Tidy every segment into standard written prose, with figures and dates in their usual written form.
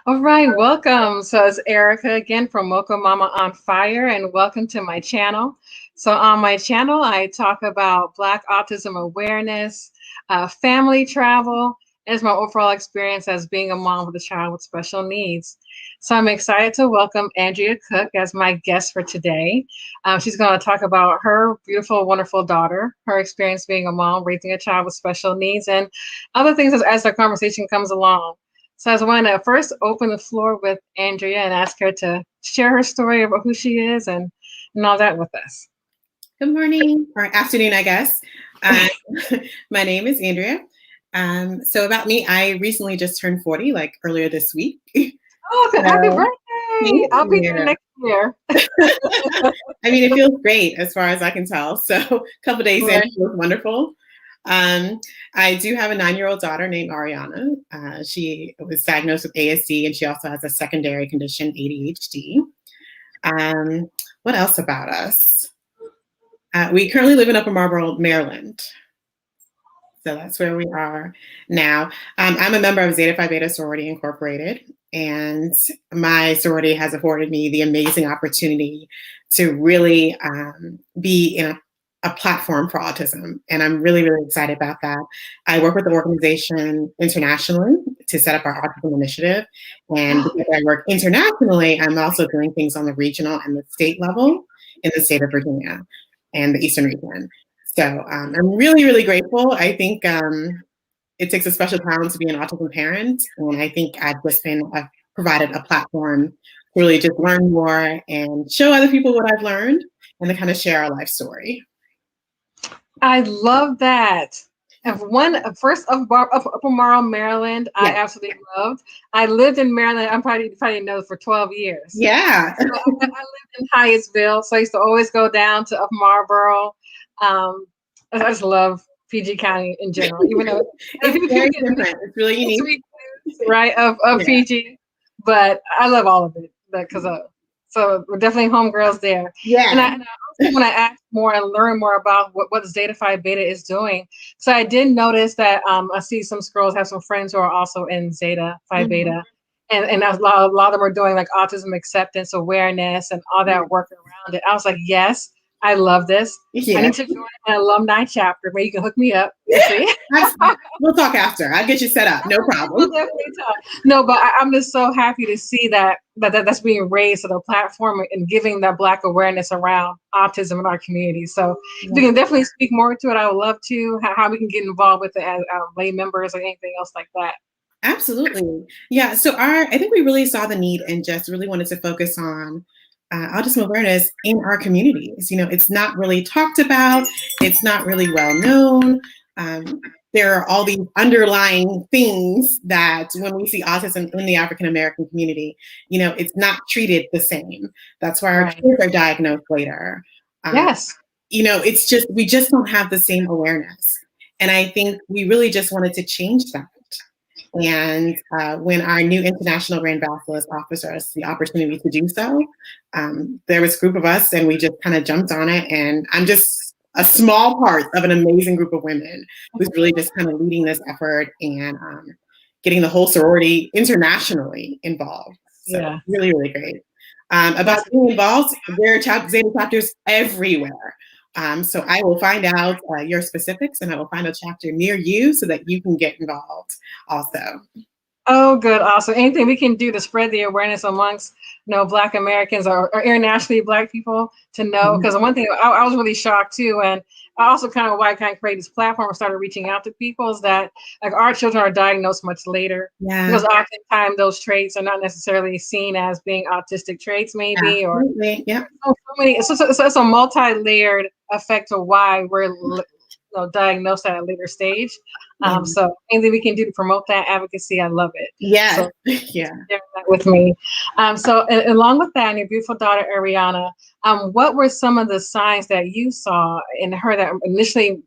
All right, welcome. So it's Erica again from Mocha Mama on Fire, and welcome to my channel. So on my channel, I talk about Black autism awareness, family travel, and it's my overall experience as being a mom with a child with special needs. So I'm excited to welcome Andrea Cook as my guest for today. She's going to talk about her beautiful, wonderful daughter, her experience being a mom, raising a child with special needs, and other things as the conversation comes along. So I want to first open the floor with Andrea and ask her to share her story about who she is and all that with us. Good morning or afternoon, I guess. Um, my name is Andrea. So about me, I recently just turned 40, like earlier this week. Oh, happy So, birthday! thank I'll be there you. next year. I mean, it feels great as far as I can tell. So a couple days in, Right. it feels wonderful. I do have a 9-year-old daughter named Ariana. She was diagnosed with ASD, and she also has a secondary condition, ADHD. What else about us? We currently live in Upper Marlboro, Maryland. So that's where we are now. I'm a member of Zeta Phi Beta Sorority Incorporated, and my sorority has afforded me the amazing opportunity to really be in a platform for autism. And I'm really, really excited about that. I work with the organization internationally to set up our autism initiative. And because I work internationally, I'm also doing things on the regional and the state level in the state of Virginia and the Eastern region. So I'm really, really grateful. I think it takes a special talent to be an autism parent. And I think I've provided a platform to really just learn more and show other people what I've learned and to kind of share our life story. I love that. And first of Upper Marl, Maryland, I Yeah. absolutely loved. I lived in Maryland. I'm probably know for 12 years. Yeah. So I lived in Hyattsville, so I used to always go down to Upper Marlboro. I just love PG County in general, even though if It's you very get different. It's really unique. sweet right of Yeah. PG, but I love all of it because so we're definitely homegirls there. And Yeah. I also want to ask more and learn more about what Zeta Phi Beta is doing. So I did notice that I see some girls have some friends who are also in Zeta Phi Mhm. Beta. And a lot of them are doing like autism acceptance awearness and all Yeah. that work around it. I was like, yes, I love this. I Yeah. need to join an alumni chapter. Maybe you can hook me up. We'll see. We'll talk after. I'll get you set up. No We'll problem. definitely talk. No, but I'm just so happy to see that's being raised to the platform and giving that Black awareness around autism in our community. So if we Yeah. can definitely speak more to it, I would love to. How we can get involved with it as lay members or anything else like that. Absolutely. Yeah. So I think we really saw the need and just really wanted to focus on autism awareness in our communities. It's not really talked about. It's not really well known. Um, there are all these underlying things that when we see autism in the African American community, it's not treated the same. That's why our Right. kids are diagnosed later. Uh, Yes. it's just, we just don't have the same awareness. And I think we really just wanted to change that. And when our new international brand ambassadors offered us the opportunity to do so, there was a group of us and we just kind of jumped on it. And I'm just a small part of an amazing group of women who's really just kind of leading this effort and getting the whole sorority internationally involved. So Yeah. really, really great. About That's being involved, there are Zeta chapters everywhere. So I will find out your specifics and I will find a chapter near you so that you can get involved also. Oh, good. Awesome. Anything we can do to spread the awareness amongst, Black Americans or internationally Black people to know. Because one thing I was really shocked too. And I also why I kind of created this platform and started reaching out to people is that like our children are diagnosed much later Yeah, because oftentimes those traits are not necessarily seen as being autistic traits maybe, or absolutely. Yep. so many, it's a multi-layered effect of why we're diagnosed at a later stage. Yeah. So anything we can do to promote that advocacy, I love it. Yes. So Yeah. share that with me. So along with that, and your beautiful daughter Ariana, what were some of the signs that you saw in her that initially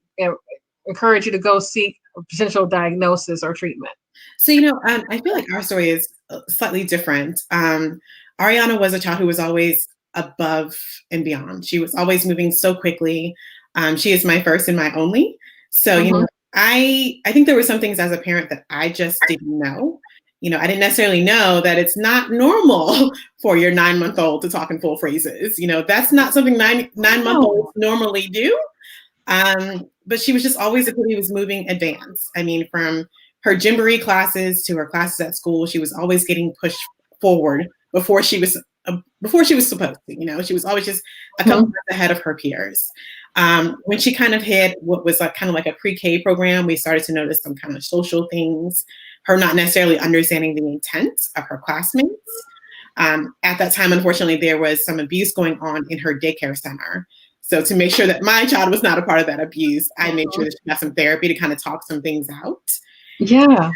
encouraged you to go seek a potential diagnosis or treatment? So, I feel like our story is slightly different. Ariana was a child who was always above and beyond. She was always moving so quickly. She is my first and my only. So, Mm-hmm. I think there were some things as a parent that I just didn't know. I didn't necessarily know that it's not normal for your 9-month-old to talk in full phrases. That's not something nine-month-olds normally do. But she was just always a kid who was moving advanced. I mean, from her gymboree classes to her classes at school, she was always getting pushed forward before she was supposed to. She was always just a couple months ahead of her peers. When she kind of hit what was kind of like a pre-K program, we started to notice some kind of social things, her not necessarily understanding the intent of her classmates. At that time, unfortunately, there was some abuse going on in her daycare center. So to make sure that my child was not a part of that abuse, I made sure that she got some therapy to kind of talk some things out. Yeah.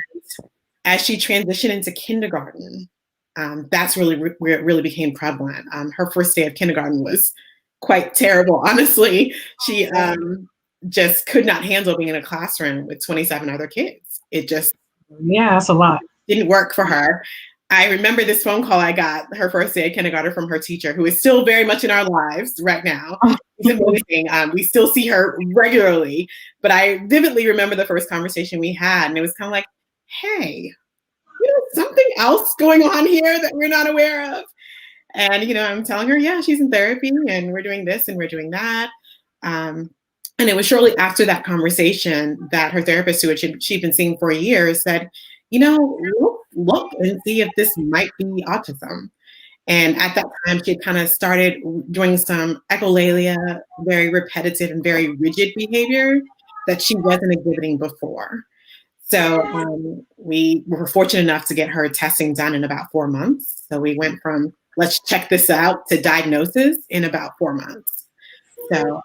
As she transitioned into kindergarten, that's really where it really became prevalent. Her first day of kindergarten was quite terrible, honestly. She just could not handle being in a classroom with 27 other kids. It just that's a lot. Didn't work for her. I remember this phone call I got her first day of kindergarten from her teacher, who is still very much in our lives right now. It's amazing. We still see her regularly, but I vividly remember the first conversation we had, and it was kind of like, hey, something else going on here that we're not aware of. And, I'm telling her, yeah, she's in therapy and we're doing this and we're doing that. And it was shortly after that conversation that her therapist, who she'd been seeing for years, said, look and see if this might be autism. And at that time, she had kind of started doing some echolalia, very repetitive and very rigid behavior that she wasn't exhibiting before. So we were fortunate enough to get her testing done in about 4 months. So we went from let's check this out to diagnosis in about 4 months. So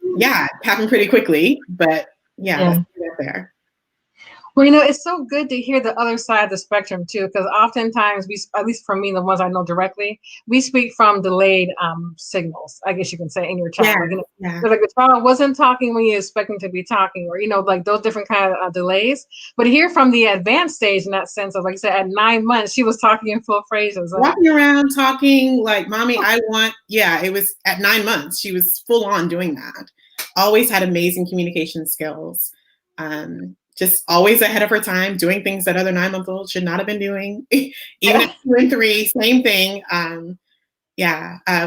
it happened pretty quickly, but let's get there. Well, it's so good to hear the other side of the spectrum too, because oftentimes at least for me, the ones I know directly, we speak from delayed signals, I guess you can say, in your child. Like the child wasn't talking when you expect them to be talking, or like those different kind of delays. But here from the advanced stage, in that sense of, like I said, at 9 months, she was talking in full phrases, walking around talking like, "Mommy, I want." Yeah, it was at 9 months. She was full on doing that. Always had amazing communication skills. Just always ahead of her time, doing things that other 9-month-olds should not have been doing. Even at 2 and 3, same thing.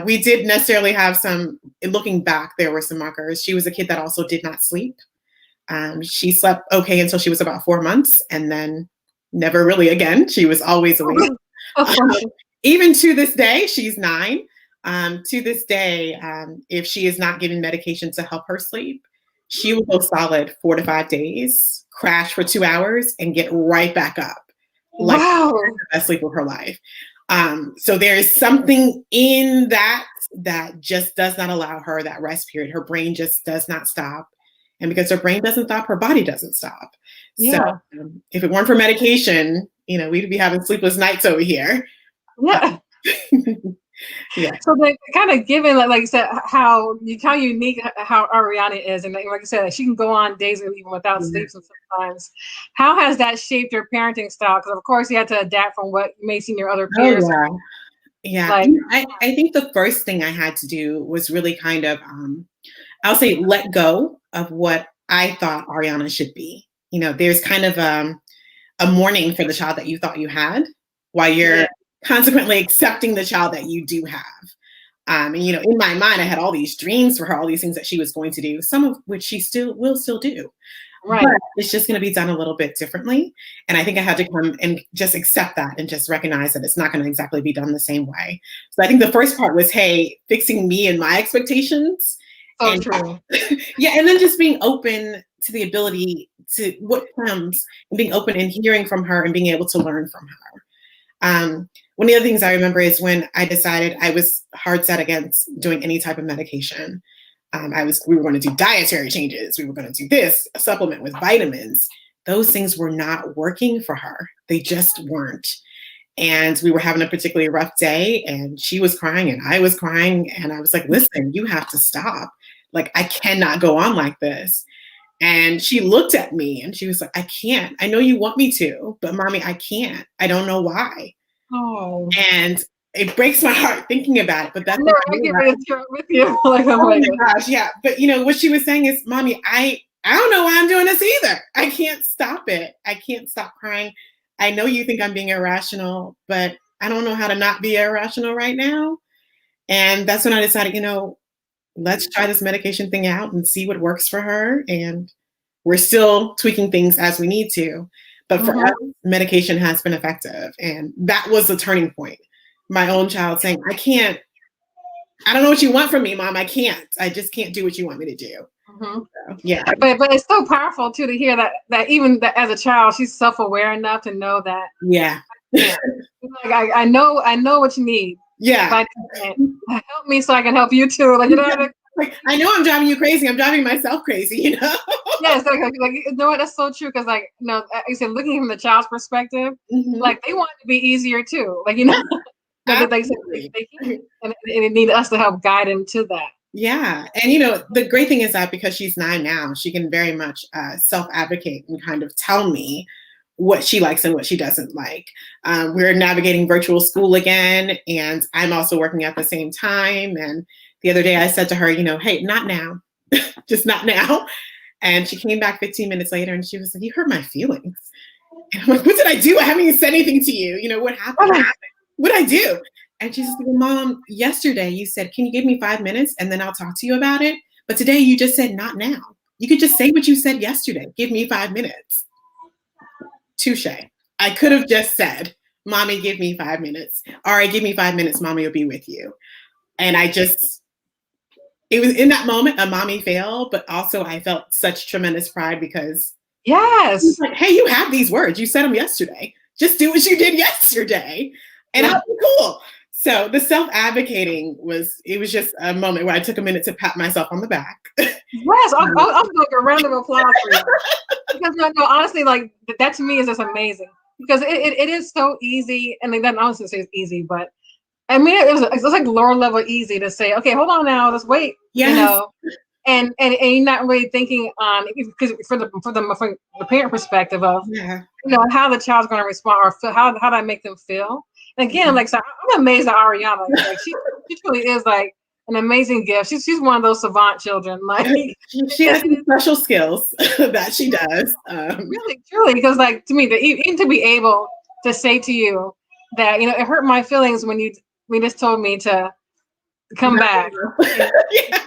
We did necessarily have some, looking back, there were some markers. She was a kid that also did not sleep. She slept okay until she was about 4 months, and then never really again. She was always awake. Even to this day, she's 9. To this day, if she is not given medication to help her sleep, she will go solid 4 to 5 days, crash for 2 hours, and get right back up. Like the best sleep of her life. So there is something in that just does not allow her that rest period. Her brain just does not stop. And because her brain doesn't stop, her body doesn't stop. So if it weren't for medication, we'd be having sleepless nights over here. So they kind of given, like you said, how unique how Ariana is, and like I said, she can go on days even without sleep sometimes. How has that shaped your parenting style? Because of course you had to adapt from what you may see in your other peers. I think the first thing I had to do was really kind of, I'll say, let go of what I thought Ariana should be. There's kind of a mourning for the child that you thought you had, while you're consequently accepting the child that you do have. And, in my mind, I had all these dreams for her, all these things that she was going to do, some of which she will still do. Right. But it's just going to be done a little bit differently. And I think I had to come and just accept that and just recognize that it's not going to exactly be done the same way. So I think the first part was, hey, fixing me and my expectations. True. And then just being open to the ability to what comes, and being open and hearing from her and being able to learn from her. One of the other things I remember is when I decided I was hard set against doing any type of medication. We were going to do dietary changes. We were going to do this, a supplement with vitamins. Those things were not working for her. They just weren't. And we were having a particularly rough day, and she was crying and I was crying. And I was like, listen, you have to stop. Like, I cannot go on like this. And she looked at me and she was like, I can't. I know you want me to, but Mommy, I can't. I don't know why. Oh. And it breaks my heart thinking about it, but that's I get ready to share it with you. Like, oh my gosh, yeah. But what she was saying is, Mommy, I don't know why I'm doing this either. I can't stop it. I can't stop crying. I know you think I'm being irrational, but I don't know how to not be irrational right now. And that's when I decided, let's try this medication thing out and see what works for her. And we're still tweaking things as we need to. But for us, medication has been effective. And that was the turning point. My own child saying, I don't know what you want from me, Mom. I just can't do what you want me to do. So, yeah. But it's so powerful too to hear that even that as a child, she's self-aware enough to know that. Yeah. I know what you need. Yeah. Help me so I can help you too. Like, I know I'm driving you crazy. I'm driving myself crazy, Yes, you know what? That's so true. Because like, you said, looking from the child's perspective, like they want it to be easier too. Like, they can, and it need us to help guide them to that. Yeah. And, the great thing is that because she's 9 now, she can very much self-advocate and kind of tell me what she likes and what she doesn't like. We're navigating virtual school again, and I'm also working at the same time. And the other day I said to her, hey, not now, just not now. And she came back 15 minutes later and she was like, you hurt my feelings. And I'm like, what did I do? I haven't even said anything to you. What happened? What did I do? And she's like, Mom, yesterday you said, can you give me 5 minutes and then I'll talk to you about it? But today you just said, not now. You could just say what you said yesterday. Give me 5 minutes. Touche. I could have just said, Mommy, give me 5 minutes. All right, give me 5 minutes. Mommy will be with you. And it was in that moment a mommy fail, but also I felt such tremendous pride because yes, like, hey, you have these words. You said them yesterday. Just do what you did yesterday. And I'll be cool. So the self-advocating was just a moment where I took a minute to pat myself on the back. Yes, I'm like a round of applause for you. Because honestly, like that to me is just amazing. Because it is so easy, and like that I was gonna say it's easy, but I mean it's like lower level easy to say, okay, hold on now, let's wait. Yes. And you're not really thinking on because from the parent perspective of how the child's going to respond or how that make them feel. And again, like so I'm amazed at Ariana. Like she truly is like an amazing gift. She's one of those savant children. Like she has some special skills that she does. Really, truly, because like to me, even to be able to say to you that it hurt my feelings when you just told me to come back.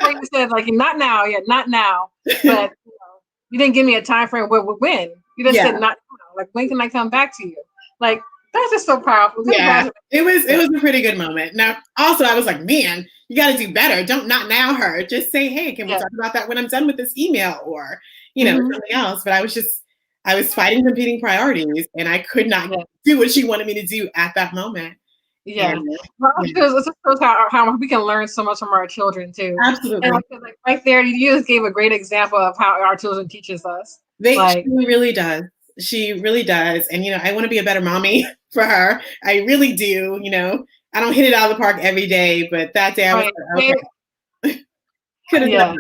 Like you said, like not now, not now. But you didn't give me a time frame when. You just said not now. Like when can I come back to you? Like that's just so powerful. Yeah, it was a pretty good moment. Now, also, I was like, man, you got to do better. Don't not now her. Just say, hey, can we talk about that when I'm done with this email or something else? But I was fighting competing priorities, and I could not do what she wanted me to do at that moment. Yeah, because it shows how we can learn so much from our children too. Absolutely. And like right there, you just gave a great example of how our children teaches us. She really does. She really does. And, I want to be a better mommy for her. I really do. I don't hit it out of the park every day, but that day I was like, okay. Could have done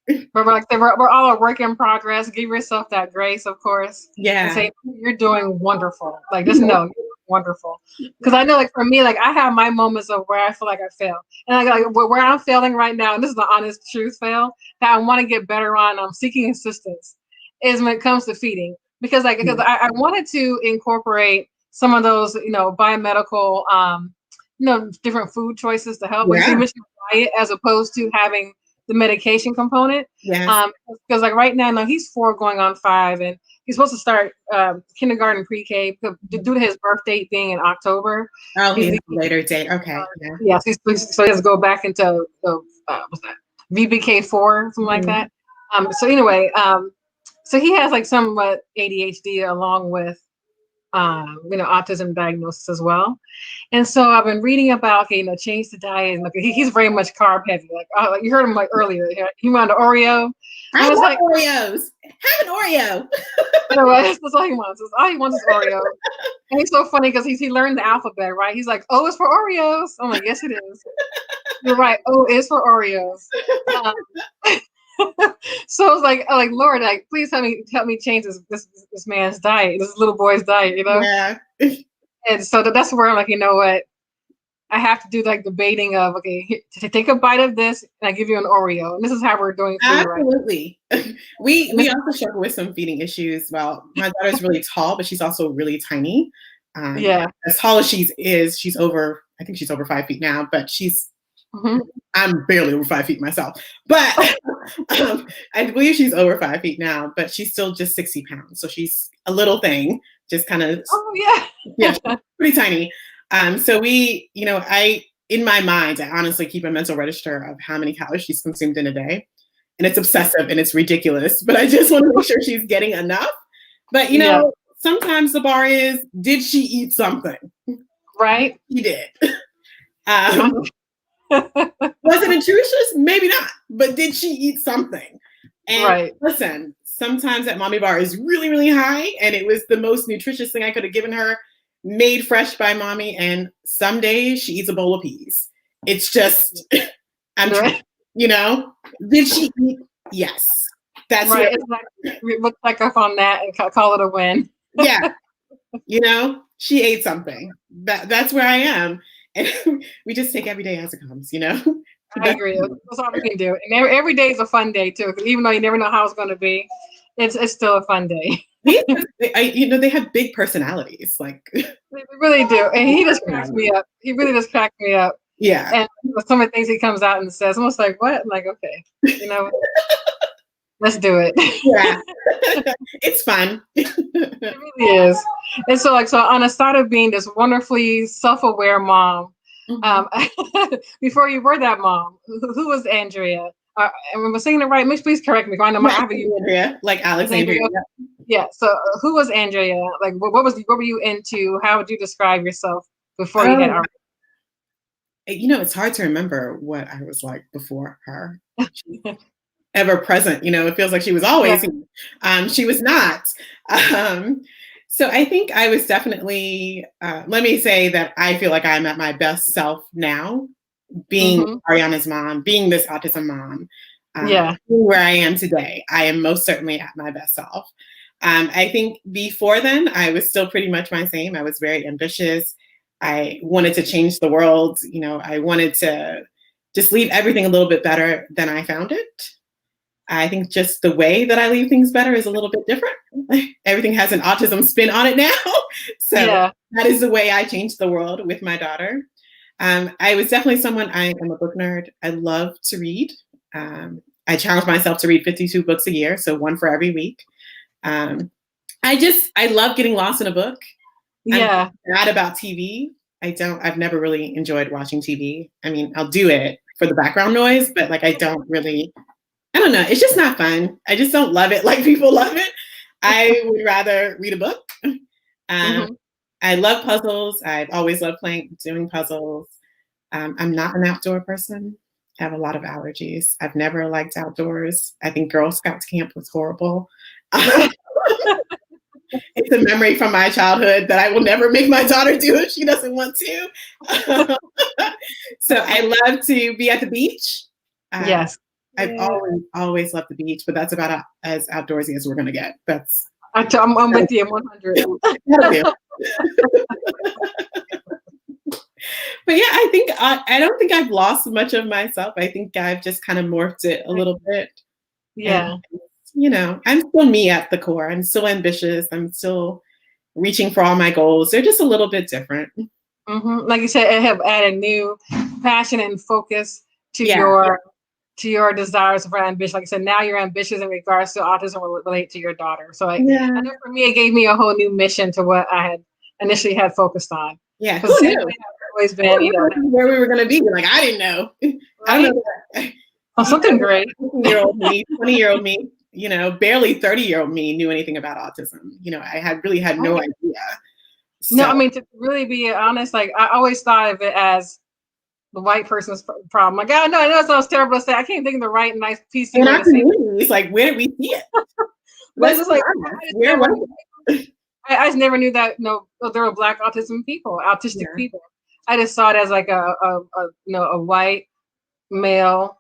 better. But like we're all a work in progress. Give yourself that grace, of course. Yeah. And say, you're doing wonderful. Like just know you're wonderful. Because I know like for me, like I have my moments of where I feel like I fail. And like where I'm failing right now, and this is the honest truth fail, that I want to get better on seeking assistance is when it comes to feeding. Because I wanted to incorporate some of those, biomedical, different food choices to help. Like you mentioned diet as opposed to having the medication component. Yes. Because like right now, he's 4 going on 5, and he's supposed to start kindergarten pre-K due to his birth date being in October. Oh, he's a later date. Okay. So he has to go back into what's that? VBK4, something like that. So anyway, so he has like somewhat ADHD along with autism diagnosis as well. And so I've been reading about change the diet, and he's very much carb heavy. Like you heard him like earlier, he wanted Oreo. I was like Oreos. Have an Oreo. That's all he wants. All he wants is Oreo. And he's so funny because he learned the alphabet, right? He's like, O is for Oreos. I'm like, yes, it is. You're right. O is for Oreos. So I was like, Lord, like, please help me change this man's diet, this little boy's diet, Yeah. And so that's where I'm like, you know what? I have to do like the baiting of, okay, take a bite of this, and I give you an Oreo, and this is how we're doing food, right? Absolutely. We also struggle with some feeding issues. Well, my daughter's really tall, but she's also really tiny. Yeah. As tall as she's over, I think she's over 5 feet now, but I'm barely over 5 feet myself. But I believe she's over 5 feet now, but she's still just 60 pounds. So she's a little thing, just kind of, yeah, pretty tiny. So in my mind, I honestly keep a mental register of how many calories she's consumed in a day. And it's obsessive and it's ridiculous, but I just want to make sure she's getting enough. But, sometimes the bar is, did she eat something? Right. She did. Was it nutritious? Maybe not. But did she eat something? And listen, sometimes that mommy bar is really, really high, and it was the most nutritious thing I could have given her, made fresh by mommy. And some days she eats a bowl of peas. It's just, did she eat? Yes. That's right. We look back up on that and call it a win. Yeah. She ate something. That's where I am. And we just take every day as it comes, I agree. That's all we can do. And every day is a fun day too. Even though you never know how it's going to be, it's still a fun day. They have big personalities. Like they really do. And he just cracks me up. He really just cracks me up. Yeah. And some of the things he comes out and says, I'm almost like, what? I'm like, okay, let's do it. Yeah. It's fun. It really is. And so on the side of being this wonderfully self-aware mom, before you were that mom, who was Andrea? Am I saying it right? Please correct me. I know Andrea, like Alexandria. Yeah. So who was Andrea? Like, what were you into? How would you describe yourself before you had our? It's hard to remember what I was like before her. Ever present, it feels like she was always here. She was not. So I think I was definitely, let me say that I feel like I'm at my best self now, being Ariana's mom, being this autism mom, where I am today. I am most certainly at my best self. I think before then, I was still pretty much my same. I was very ambitious. I wanted to change the world. I wanted to just leave everything a little bit better than I found it. I think just the way that I leave things better is a little bit different. Everything has an autism spin on it now. So that is the way I changed the world with my daughter. I was definitely someone, I am a book nerd. I love to read. I challenge myself to read 52 books a year, so one for every week. I love getting lost in a book. Yeah. I'm bad about TV. I've never really enjoyed watching TV. I mean, I'll do it for the background noise, but I don't know. It's just not fun. I just don't love it like people love it. I would rather read a book. I love puzzles. I've always loved doing puzzles. I'm not an outdoor person. I have a lot of allergies. I've never liked outdoors. I think Girl Scouts camp was horrible. It's a memory from my childhood that I will never make my daughter do if she doesn't want to. So I love to be at the beach. Yes. I've always loved the beach, but that's about as outdoorsy as we're going to get. I'm with you 100. But yeah, I think I don't think I've lost much of myself. I think I've just kind of morphed it a little bit. Yeah. And, I'm still me at the core. I'm still ambitious. I'm still reaching for all my goals. They're just a little bit different. Like you said, I have added new passion and focus to your desires for ambition. Like I said, now you're ambitious in regards to autism will relate to your daughter. So I know for me, it gave me a whole new mission to what I had initially had focused on. Yeah, who knew? Always been, where we were going to be. I didn't know. Right? I don't know. Something great. 20-year-old me, 20-year-old me, barely 30-year-old me knew anything about autism. I had no idea. So. No, I mean, to really be honest, I always thought of it as the white person's problem. I know it sounds terrible to say. I can't think of the right, nice, PC way to say it. It's like, where did we see it? But it's I just never knew that there were Black autistic people. I just saw it as like a white male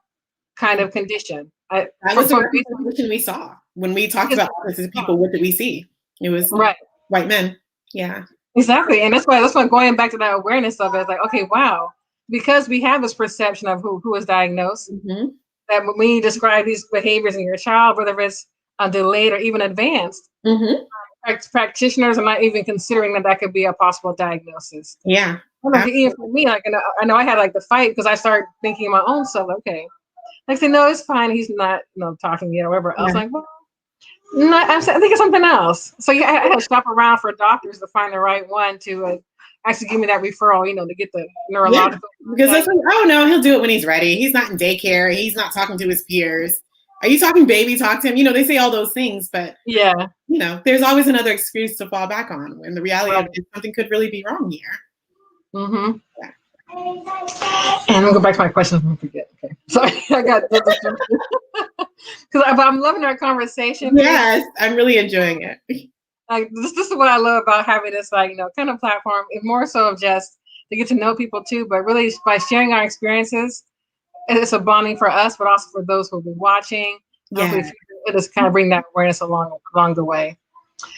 kind of condition. That was the condition we saw when we talked about autistic people. What did we see? It was white men. Yeah, exactly. And that's why going back to that awareness of it, it's like, okay, wow, because we have this perception of who is diagnosed, Mm-hmm. that when you describe these behaviors in your child, whether it's delayed or even advanced, Mm-hmm. practitioners are not even considering that could be a possible diagnosis. Yeah. I don't know, even for me, like, I know I had like the fight because I started thinking my own self, okay. Like, say, no, it's fine. He's not, talking yet or whatever else. Yeah. Like, well, no, I think it's something else. So yeah, I had to shop around for doctors to find the right one to actually give me that referral, to get the Yeah. neurological. Because that's like, oh no, he'll do it when he's ready. He's not in daycare. He's not talking to his peers. Are you talking baby talk to him? They say all those things, but Yeah. there's always another excuse to fall back on when the reality Right. of it is something could really be wrong here. Mm-hmm. Yeah. And I'm gonna go back to my questions and forget. Okay. Sorry, I got because I'm loving our conversation. Yes, I'm really enjoying it. Like this is what I love about having this kind of platform. It's more so of just to get to know people too, but really by sharing our experiences, it's a bonding for us, but also for those who will be watching. Yeah. It just kind of bring that awareness along the way.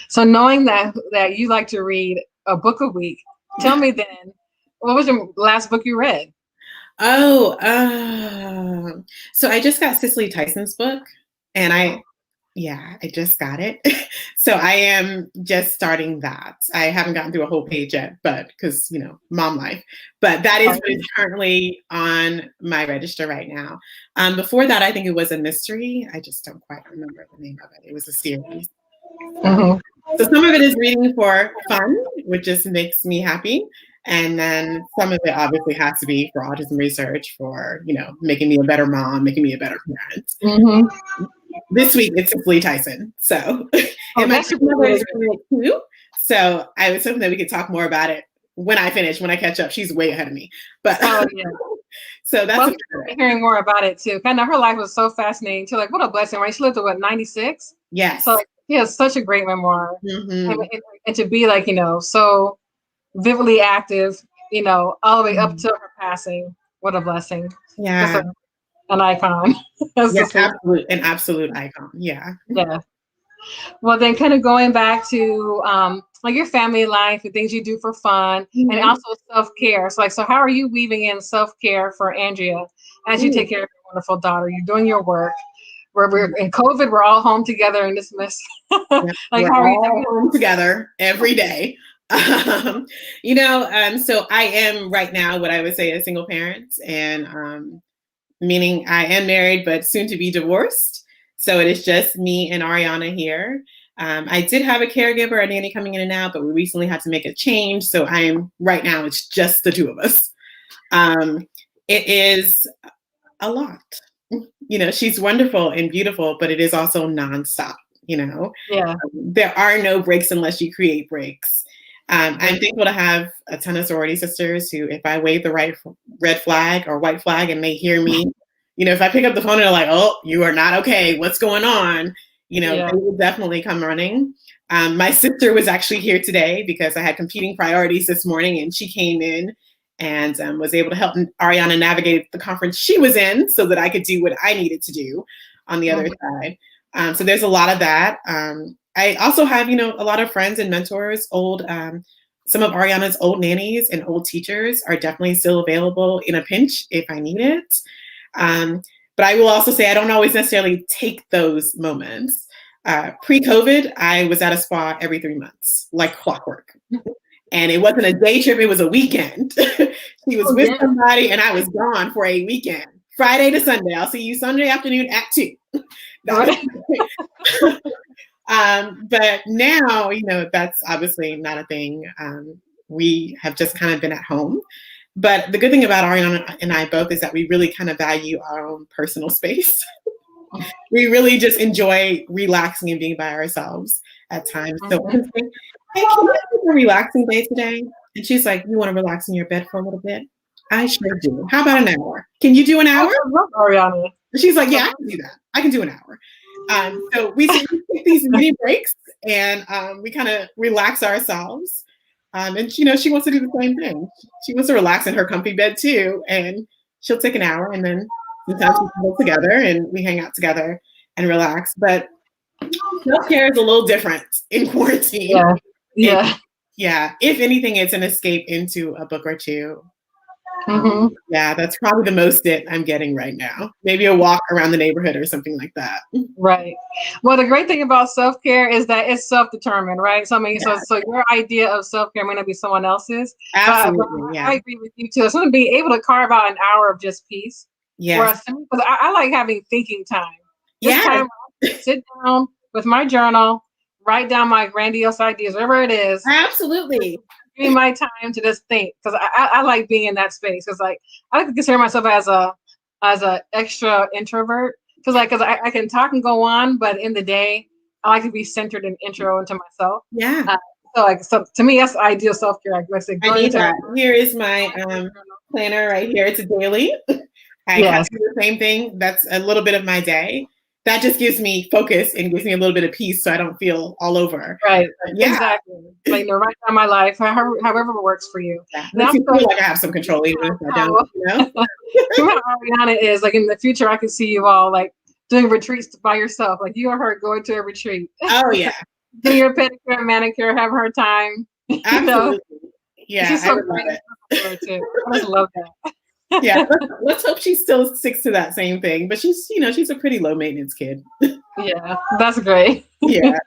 So knowing that you like to read a book a week, tell me then, what was your last book you read? Oh, so I just got Cicely Tyson's book, and I just got it. So I am just starting that. I haven't gotten through a whole page yet, but because, mom life. But that is what is currently on my register right now. Before that, I think it was a mystery. I just don't quite remember the name of it. It was a series. Mm-hmm. So some of it is reading for fun, which just makes me happy. And then some of it obviously has to be for autism research, for, making me a better mom, making me a better parent. Mm-hmm. This week it's Cicely Tyson. So, and my grandmother is reading it too. So I was hoping that we could talk more about it when I catch up. She's way ahead of me. But yeah. So that's hearing more about it too. Kind of her life was so fascinating too. Like, what a blessing, right? She lived to 96? Yes. So she has such a great memoir. Mm-hmm. And to be like, so vividly active, all the way up to her passing. What a blessing. Yeah. An icon. An absolute icon. Yeah. Yeah. Well, then kind of going back to like your family life and things you do for fun, and also self-care. So how are you weaving in self-care for Andrea as you take care of your wonderful daughter? You're doing your work. We're in COVID, we're all home together in this mess. Like, we're how are you all home together every day? So I am right now what I would say a single parent, and meaning I am married but soon to be divorced. So it is just me and Ariana here. I did have a caregiver, a nanny coming in and out, but we recently had to make a change. So right now it's just the two of us. It is a lot. She's wonderful and beautiful, but it is also nonstop. Yeah. There are no breaks unless you create breaks. I'm thankful to have a ton of sorority sisters who, if I wave the right red flag or white flag and they hear me, if I pick up the phone and they're like, oh, you are not okay, what's going on? They will definitely come running. My sister was actually here today because I had competing priorities this morning, and she came in and was able to help Ariana navigate the conference she was in so that I could do what I needed to do on the other side. So there's a lot of that. I also have, a lot of friends and mentors. Some of Ariana's old nannies and old teachers are definitely still available in a pinch if I need it. But I will also say I don't always necessarily take those moments. Pre-COVID, I was at a spa every 3 months, like clockwork. And it wasn't a day trip, it was a weekend. She was with somebody and I was gone for a weekend. Friday to Sunday. I'll see you Sunday afternoon at 2. But now, that's obviously not a thing. We have just kind of been at home. But the good thing about Ariana and I both is that we really kind of value our own personal space. We really just enjoy relaxing and being by ourselves at times. So I can say, hey, can you have a relaxing day today? And she's like, you want to relax in your bed for a little bit? I sure do. How about an hour? Can you do an hour? I love Ariana. She's like, yeah, I can do that. I can do an hour. So we take these mini breaks and we kind of relax ourselves. And she wants to do the same thing. She wants to relax in her comfy bed too. And she'll take an hour, and then sometimes we go together and we hang out together and relax. But self-care is a little different in quarantine. Yeah. Yeah. If anything, it's an escape into a book or two. Yeah, that's probably the most it I'm getting right now. Maybe a walk around the neighborhood or something like that. Right. Well, the great thing about self care is that it's self determined, right? So I mean, Yeah, so your idea of self care may not be someone else's, but absolutely. Yeah. I agree with you too. So to be able to carve out an hour of just peace, Yes. whereas because I like having thinking time, just Yes. time where I can sit down with my journal, write down my grandiose ideas, whatever it is, Absolutely. give me my time to just think because I like being in that space because like I like to consider myself as a extra introvert because I can talk and go on, but in the day I like to be centered and intro into myself. Yeah. Uh, so to me that's ideal self care. Like I said, I going need into that. Here is my planner right here. It's a daily. I kind yes, of do the same thing. That's a little bit of my day. That just gives me focus and gives me a little bit of peace so I don't feel all over. right, But yeah. exactly. Like right down my life, however works for you. Yeah. Now, Makes me feel like I have some control even if I don't, you know? how Ariana is like in the future, I can see you all like doing retreats by yourself, like you or her going to a retreat. Oh yeah. Getting your pedicure and manicure, having her time. You know, Absolutely. Yeah, she's I so would love great it. at her too. I just love that. Yeah, let's hope she still sticks to that same thing. But she's, she's a pretty low maintenance kid. Yeah, that's great. Yeah.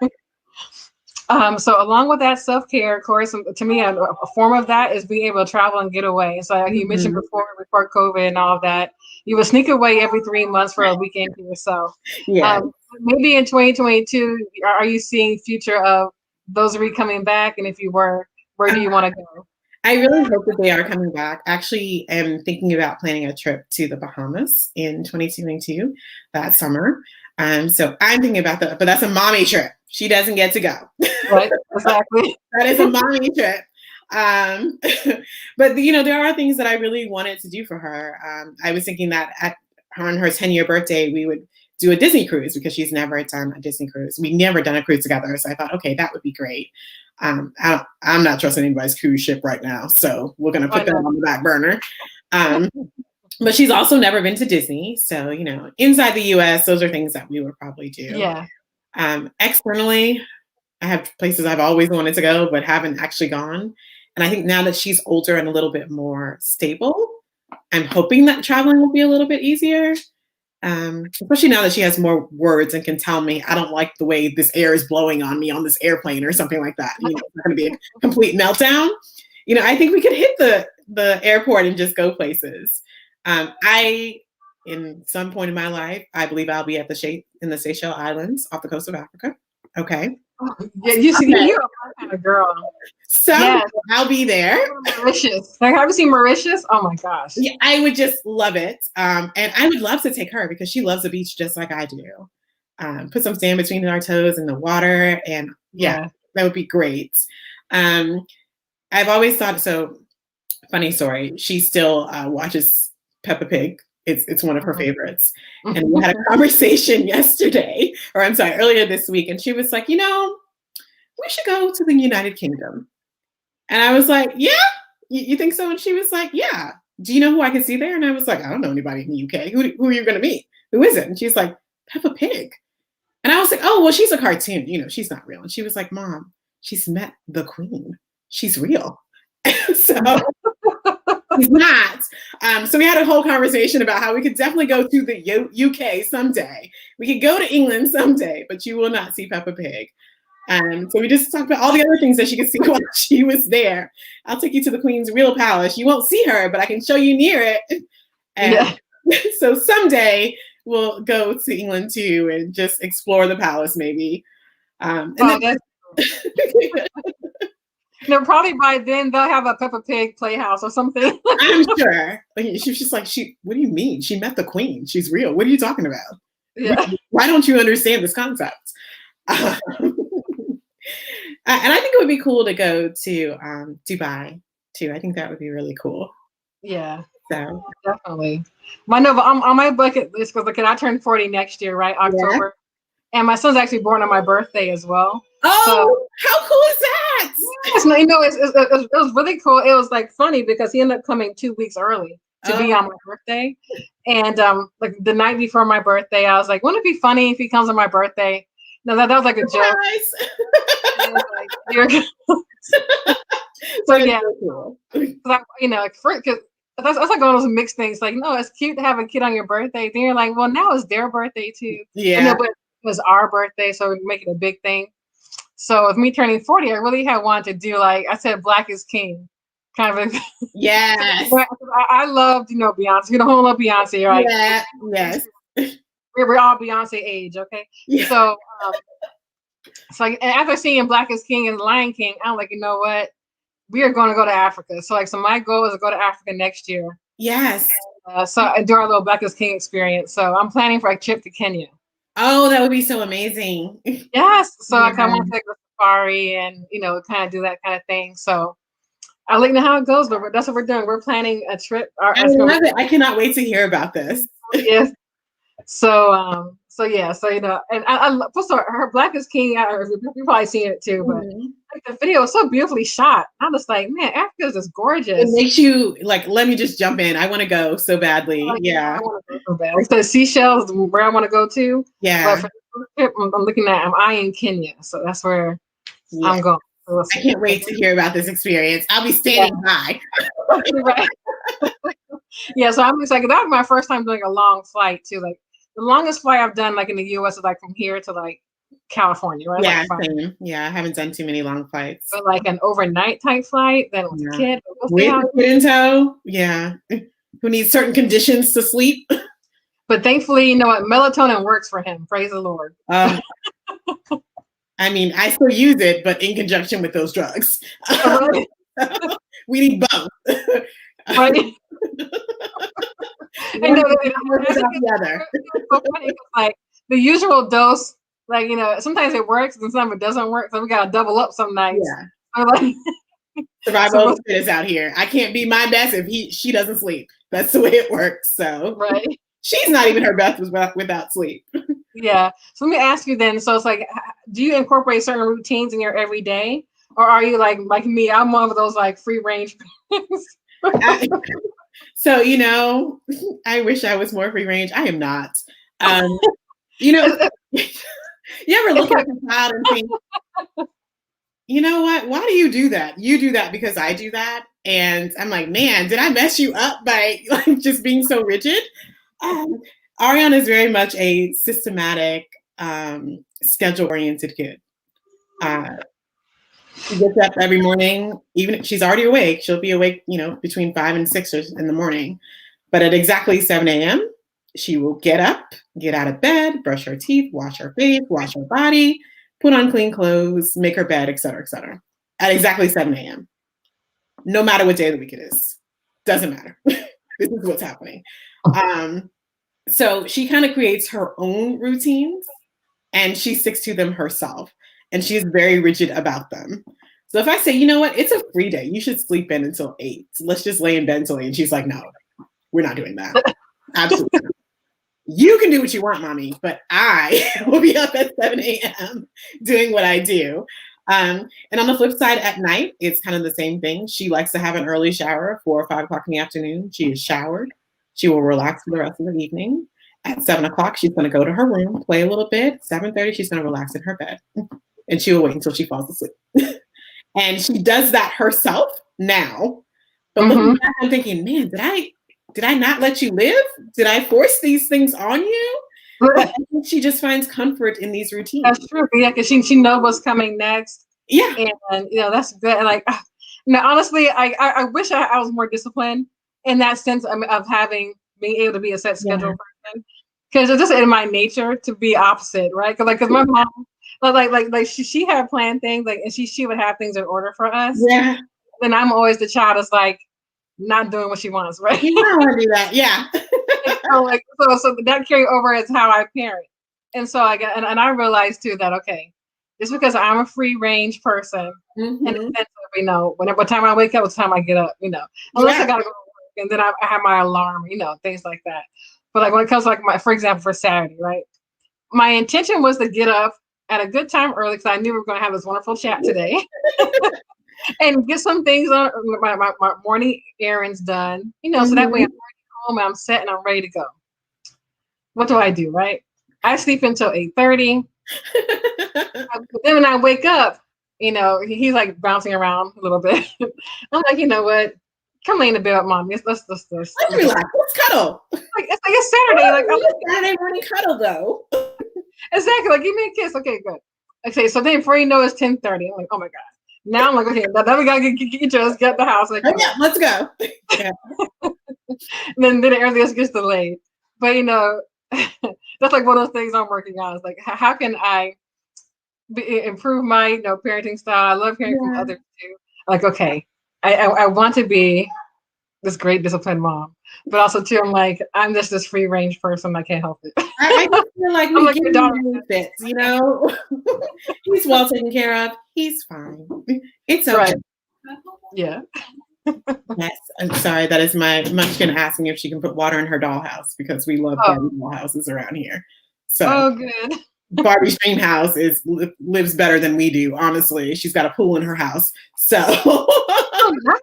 So along with that self care, of course, to me, a form of that is being able to travel and get away. So like you mentioned Mhm. before COVID and all of that, you would sneak away every 3 months for a weekend to yourself. Yeah. Maybe in 2022, are you seeing future of those coming back? And if you were, where do you want to go? I really hope that they are coming back. Actually, I'm thinking about planning a trip to the Bahamas in 2022 that summer. So I'm thinking about that, but that's a mommy trip. She doesn't get to go. Right, exactly. That is a mommy trip. Um, but there are things that I really wanted to do for her. I was thinking that on her 10-year birthday, we would do a Disney cruise because she's never done a Disney cruise. We've never done a cruise together. So I thought, okay, that would be great. I'm not trusting anybody's cruise ship right now. So we're going to put that on the back burner. But she's also never been to Disney. So, inside the US, those are things that we would probably do. Yeah. Externally, I have places I've always wanted to go, but haven't actually gone. And I think now that she's older and a little bit more stable, I'm hoping that traveling will be a little bit easier. Especially now that she has more words and can tell me, I don't like the way this air is blowing on me on this airplane or something like that. It's not going to be a complete meltdown. I think we could hit the airport and just go places. In some point in my life, I believe I'll be at in the Seychelles Islands off the coast of Africa. Okay. Yeah, you're a kind of girl. So yes. I'll be there. Mauritius. Like, have you seen Mauritius? Oh my gosh. Yeah, I would just love it. And I would love to take her because she loves the beach just like I do. Put some sand between our toes in the water. And yeah, that would be great. I've always thought, so funny story, she still watches Peppa Pig. It's one of her favorites. And we had a conversation earlier this week. And she was like, we should go to the United Kingdom. And I was like, yeah, you think so? And she was like, yeah. Do you know who I can see there? And I was like, I don't know anybody in the UK. Who are you going to meet? Who is it? And she's like, Peppa Pig. And I was like, oh, well, she's a cartoon. She's not real. And she was like, Mom, she's met the Queen. She's real. So he's not. So we had a whole conversation about how we could definitely go to the UK someday. We could go to England someday, but you will not see Peppa Pig. So we just talked about all the other things that she could see while she was there. I'll take you to the Queen's real palace. You won't see her, but I can show you near it. And so someday we'll go to England too and just explore the palace maybe. No, probably by then they'll have a Peppa Pig playhouse or something. I'm sure. She was just like, what do you mean? She met the Queen. She's real. What are you talking about? Yeah. Why don't you understand this concept? And I think it would be cool to go to Dubai too. I think that would be really cool. Yeah. So definitely. On my bucket list, because I turn 40 next year, right? October. Yeah. And my son's actually born on my birthday as well. Oh, so, how cool is that? Yes, it was really cool. It was like funny because he ended up coming 2 weeks early to be on my birthday. And like the night before my birthday, I was like, wouldn't it be funny if he comes on my birthday? No, that was like a joke. So yeah, cool. Because that's like one of those mixed things. Like, no, it's cute to have a kid on your birthday. Then you're like, well, now it's their birthday too. And Yeah. then, but it was our birthday, so we make it a big thing. So with me turning 40, I really had wanted to do, like I said, Black is King, kind of. Yes. I loved, Beyonce. You know, who love Beyonce, right? Yeah. Yes. We're all Beyonce age, okay? Yeah. So, and after seeing Black is King and Lion King, I'm like, you know what? We are going to go to Africa. So my goal is to go to Africa next year. Yes. So I do our little Black is King experience. So I'm planning for a trip to Kenya. Oh, that would be so amazing. Yes. So I Yeah. kind of want to take a safari and, kind of do that kind of thing. So I'll let you know how it goes, but that's what we're doing. We're planning a trip. I love it. I cannot wait to hear about this. Yes. So yeah, so and I first of all, her Black is King. You've probably seen it too, but like the video was so beautifully shot. I'm just like, man, Africa is just gorgeous. It makes you like, let me just jump in. I want to go so badly. Like, yeah. I want to go so bad. Like the Seychelles, where I want to go to. Yeah. But for the trip, I'm looking at. I'm eyeing Kenya, so that's where I'm going. So I can't wait to hear about this experience. I'll be standing by. Right. Yeah, so I'm excited. That was my first time doing a long flight too. Like the longest flight I've done, like in the U.S., is like from here to like California, right? Yeah, like same. Yeah, I haven't done too many long flights. But like an overnight type flight, then with a kid, with a kid in tow, yeah, who needs certain conditions to sleep. But thankfully, you know what? Melatonin works for him. Praise the Lord. I mean, I still use it, but in conjunction with those drugs. Right. We need both. Right. One without the other. It's so funny, like the usual dose, like sometimes it works and sometimes it doesn't work, so we gotta double up some nights. Yeah. Like, survival of the fittest out here. I can't be my best if she doesn't sleep. That's the way it works. So right. She's not even her best without sleep. Yeah. So let me ask you then. So it's like, do you incorporate certain routines in your everyday, or are you like me? I'm one of those like free range. So I wish I was more free range. I am not. You ever look at a child and think, you know what? Why do you do that? You do that because I do that. And I'm like, man, did I mess you up by like just being so rigid? Ariana is very much a systematic, schedule-oriented kid. She gets up every morning, even if she's already awake. She'll be awake, between 5 and 6 in the morning. But at exactly 7 a.m., she will get up, get out of bed, brush her teeth, wash her face, wash her body, put on clean clothes, make her bed, et cetera, at exactly 7 a.m. No matter what day of the week it is. Doesn't matter. This is what's happening. So she kind of creates her own routines and she sticks to them herself. And she's very rigid about them. So if I say, you know what, it's a free day. You should sleep in until 8. Let's just lay in bed until 8. And she's like, no, we're not doing that. Absolutely not. You can do what you want, mommy, but I will be up at 7 a.m. doing what I do. And on the flip side, at night, it's kind of the same thing. She likes to have an early shower, 4 or 5 o'clock in the afternoon. She is showered. She will relax for the rest of the evening. At 7 o'clock, she's going to go to her room, play a little bit. 7:30, she's going to relax in her bed. And she will wait until she falls asleep. And she does that herself now. But looking back, I'm thinking, man, did I not let you live? Did I force these things on you? But I think she just finds comfort in these routines. That's true. Yeah, because she knows what's coming next. Yeah. And that's good. And like, now, honestly, I wish I was more disciplined in that sense of being able to be a set schedule person. Because it's just in my nature to be opposite, right? Because my mom, she had planned things, like, and she would have things in order for us. Yeah. And I'm always the child that's like not doing what she wants, right? You don't want to do that, yeah. So that carry over is how I parent, and so and I realized too that just because I'm a free range person, in the sense of what time I wake up, what time I get up, unless I gotta go to work, and then I have my alarm, things like that. But like when it comes to for example, for Saturday, right? My intention was to get up at a good time early because I knew we were going to have this wonderful chat today. And get some things on my morning errands done, so that way I'm home and I'm set and I'm ready to go. What do I do, right? I sleep until 8:30. Then when I wake up, he's like bouncing around a little bit. I'm like, you know what? come lay in the bed with mommy. Let's relax. Let's cuddle. It's like it's Saturday. Like Saturday morning cuddle though. exactly. Like give me a kiss. Okay, good. Okay, so then before you know it's 10:30. I'm like, oh my god. Now I'm like, okay, now we gotta get dressed, get the house. Like, yeah, let's go. Yeah. then everything else gets delayed. But that's like one of those things I'm working on. It's like, how can I improve my parenting style? I love hearing from others too. Like, okay, I want to be this great disciplined mom, but also too, I'm like, I'm just this free range person. I can't help it. I just feel like we like give him benefits, He's well taken care of. He's fine. It's okay. Right. Yeah. Yes, I'm sorry. That is my munchkin asking if she can put water in her dollhouse because we love Barbie dollhouses around here. So, good. Barbie's dream house lives better than we do. Honestly, she's got a pool in her house. So,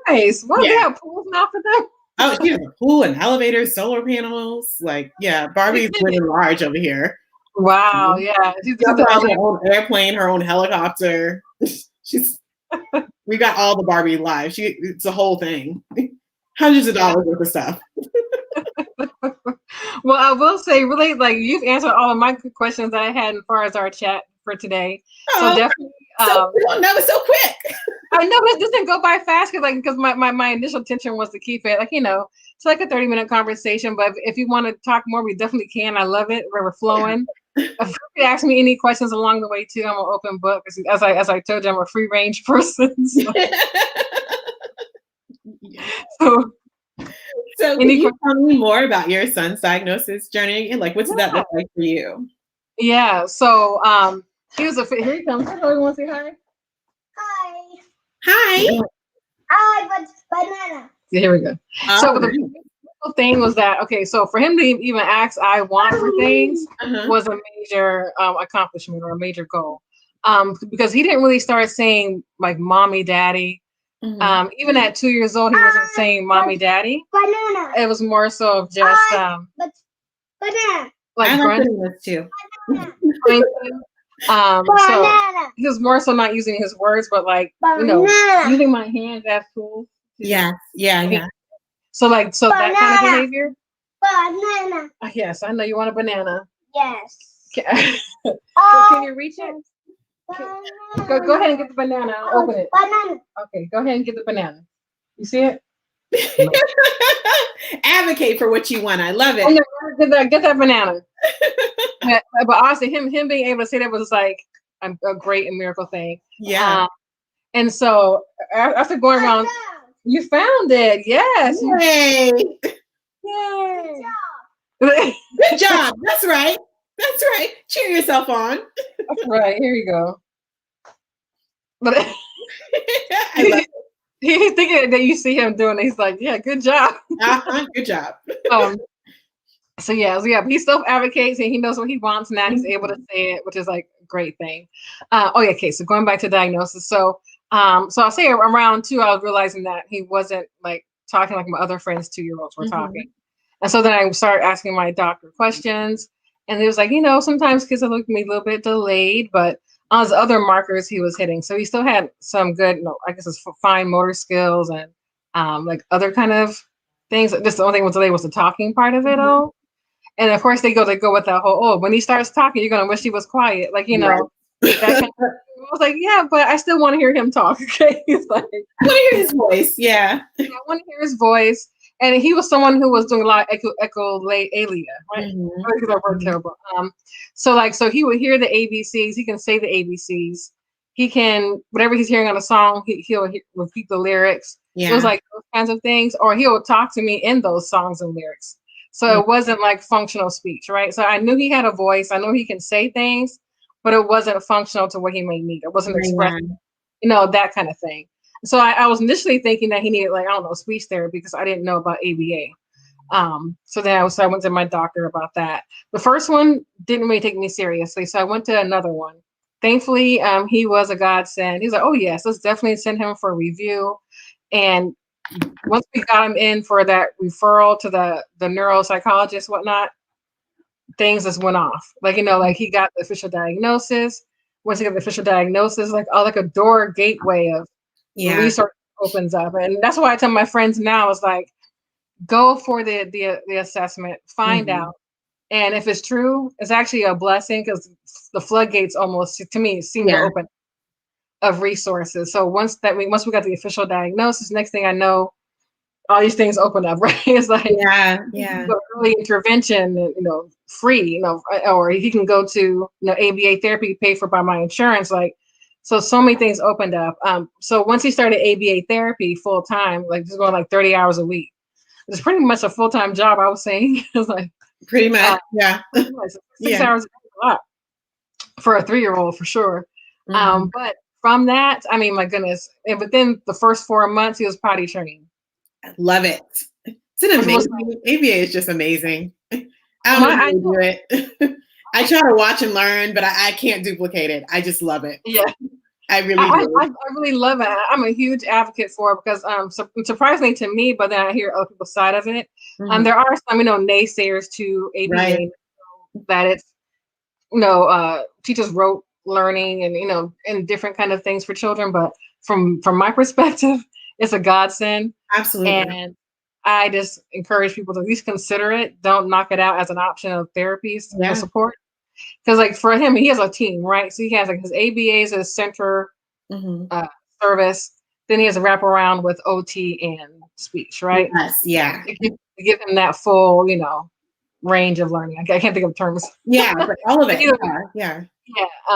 nice. Well, they have pools now for them. Oh, she has a pool and elevators, solar panels. Like, yeah, Barbie's living large over here. Wow. Yeah. She's got her own airplane, her own helicopter. We got all the Barbie lives. It's a whole thing. Hundreds of dollars worth of stuff. Well, I will say, really, like you've answered all of my questions that I had as far as our chat for today. So definitely. That was so quick. I know this didn't go by fast because my initial intention was to keep it it's like a 30-minute conversation. But if you want to talk more, we definitely can. I love it. We're flowing. If you ask me any questions along the way too, I'm an open book. As I told you, I'm a free range person. So can you tell me more about your son's diagnosis journey? And like, what's that look like for you? Yeah. So here he comes. Hello, you want to say hi? Hi. Hi. Hi, but banana. Yeah, here we go. So the thing was that so for him to even ask I want for things was a major accomplishment or a major goal. Because he didn't really start saying like mommy, daddy. Even at 2 years old, he wasn't saying mommy, daddy. Banana. It was more so of just but banana. Like I like this too. So he was more so not using his words, but like using my hands as tools. Yeah. So that kind of behavior. Banana. Yes, I know you want a banana. Yes. Can you reach it? Go ahead and get the banana. I'll open it. Banana. Okay, go ahead and get the banana. You see it? Advocate for what you want. I love it. Get that banana. but honestly, him being able to say that was like a great and miracle thing. Yeah. And so after going around, you found it. Yes. Yay. Yay. Good job. That's right. Cheer yourself on. That's right. Here you go. But I love it. He's thinking that you see him doing it. He's like, yeah, good job. Good job. So he self-advocates and he knows what he wants. Now he's able to say it, which is like a great thing. Okay. So going back to diagnosis. So I'll say around 2, I was realizing that he wasn't like talking like my other friends 2-year-olds were talking. And so then I started asking my doctor questions. And it was like, sometimes kids look at me a little bit delayed, but on his other markers he was hitting. So he still had some good, I guess it's fine motor skills and like other kind of things. Just the only thing was delayed was the talking part of it all. And of course they go with that whole, when he starts talking, you're gonna wish he was quiet. Like, Right. that kind of, I was like, yeah, but I still want to hear him talk. Okay. He's like, I want to hear his voice. Yeah. I want to hear his voice. And he was someone who was doing a lot of echolalia, right? That word terrible. So he would hear the ABCs. He can say the ABCs. He can, whatever he's hearing on a song, he'll repeat the lyrics. Yeah. It was like those kinds of things. Or he'll talk to me in those songs and lyrics. So it wasn't like functional speech, right? So I knew he had a voice. I know he can say things, but it wasn't functional to what he may need. It wasn't expressing, that kind of thing. So I was initially thinking that he needed speech therapy because I didn't know about ABA. So then I went to my doctor about that. The first one didn't really take me seriously. So I went to another one. Thankfully, he was a godsend. He's like, oh yes, let's definitely send him for review. And once we got him in for that referral to the neuropsychologist, whatnot, things just went off. Like, like he got the official diagnosis. Once he got the official diagnosis, like a door gateway of research opens up. And that's why I tell my friends now is like, go for the assessment, find Mm-hmm. out. And if it's true, it's actually a blessing because the floodgates almost, to me, seem to open of resources. So once we got the official diagnosis, next thing I know, all these things open up, right? It's like early intervention, free, or he can go to ABA therapy paid for by my insurance. Like, so many things opened up. So once he started ABA therapy full time, like just going like 30 hours a week, it's pretty much a full time job. I was saying, it's like pretty much, 6 hours a lot for a 3-year-old for sure. Mm-hmm. But from that, I mean, my goodness, and within the first 4 months, he was potty trained. I love it. It's an amazing. ABA is just amazing. I don't know how to do it. I try to watch and learn, but I can't duplicate it. I just love it. Yeah. I really do. I really love it. I'm a huge advocate for it because surprisingly to me, but then I hear other people's side of it. Mm-hmm. There are some, naysayers to ABA that it's, teachers rote learning and, and different kind of things for children. But from my perspective, it's a godsend. Absolutely. And I just encourage people to at least consider it. Don't knock it out as an option of therapies for support. Because like for him, he has a team, right? So he has like his ABAs as center service. Then he has a wraparound with OT and speech, right? Yes, yeah. To give him that full, range of learning. I can't think of terms. Yeah, but all of it. Yeah.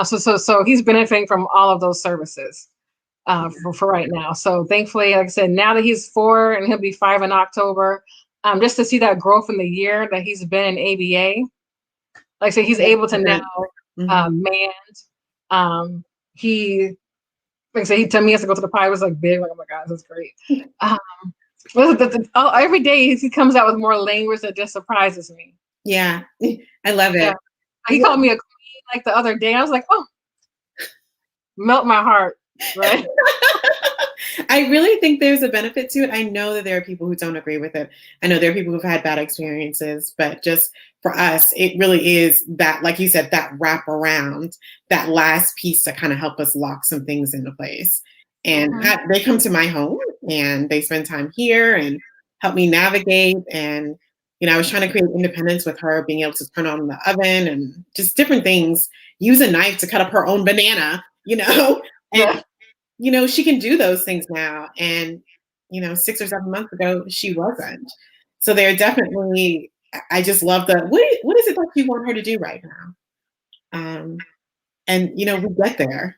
So he's benefiting from all of those services for right now. So thankfully, like I said, now that he's 4 and he'll be 5 in October, just to see that growth in the year that he's been in ABA. Like I said, he's able to now mand. He, like I said, he told me he has to go to the pie. It was like big. Like, oh my God, that's great. Every day he comes out with more language that just surprises me. Yeah, I love it. Yeah. He called me a queen like the other day. I was like, oh, melt my heart, right? I really think there's a benefit to it. I know that there are people who don't agree with it. I know there are people who've had bad experiences, but just for us, it really is that, like you said, that wrap around, that last piece to kind of help us lock some things into place. And they come to my home and they spend time here and help me navigate. And, I was trying to create independence with her, being able to turn on the oven and just different things, use a knife to cut up her own banana, and she can do those things now. And, 6 or 7 months ago, she wasn't. So they're definitely, I just love what is it that you want her to do right now? And, we get there.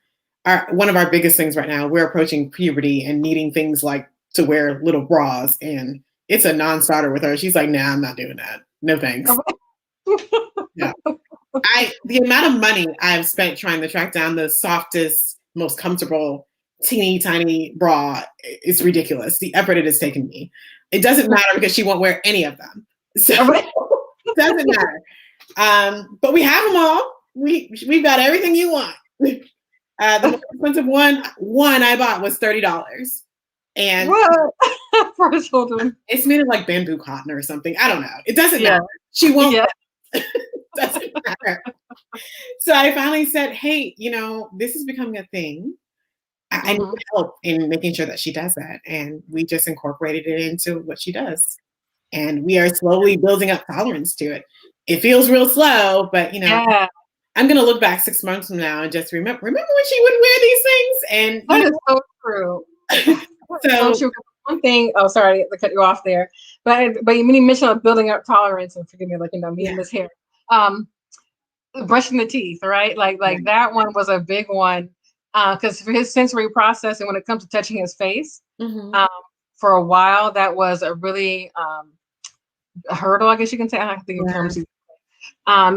One of our biggest things right now, we're approaching puberty and needing things like to wear little bras. And it's a non-starter with her. She's like, nah, I'm not doing that. No, thanks. Yeah. The amount of money I've spent trying to track down the softest, most comfortable, teeny tiny bra is ridiculous. The effort it has taken me. It doesn't matter because she won't wear any of them. So it doesn't matter. But we have them all. We've got everything you want. The most expensive one I bought was $30. And for children, it's made of like bamboo cotton or something. I don't know. It doesn't matter. She won't. Doesn't matter. So I finally said, hey, this is becoming a thing. I need help in making sure that she does that. And we just incorporated it into what she does. And we are slowly building up tolerance to it. It feels real slow, but I'm going to look back 6 months from now and just remember when she would wear these things. And that is so true. So true. One thing, sorry to cut you off there, but when you mentioned building up tolerance, and forgive me, like, me and this hair, brushing the teeth, right? Like that one was a big one. Because for his sensory processing, when it comes to touching his face, for a while, that was a really a hurdle, I guess you can say. I think of terms.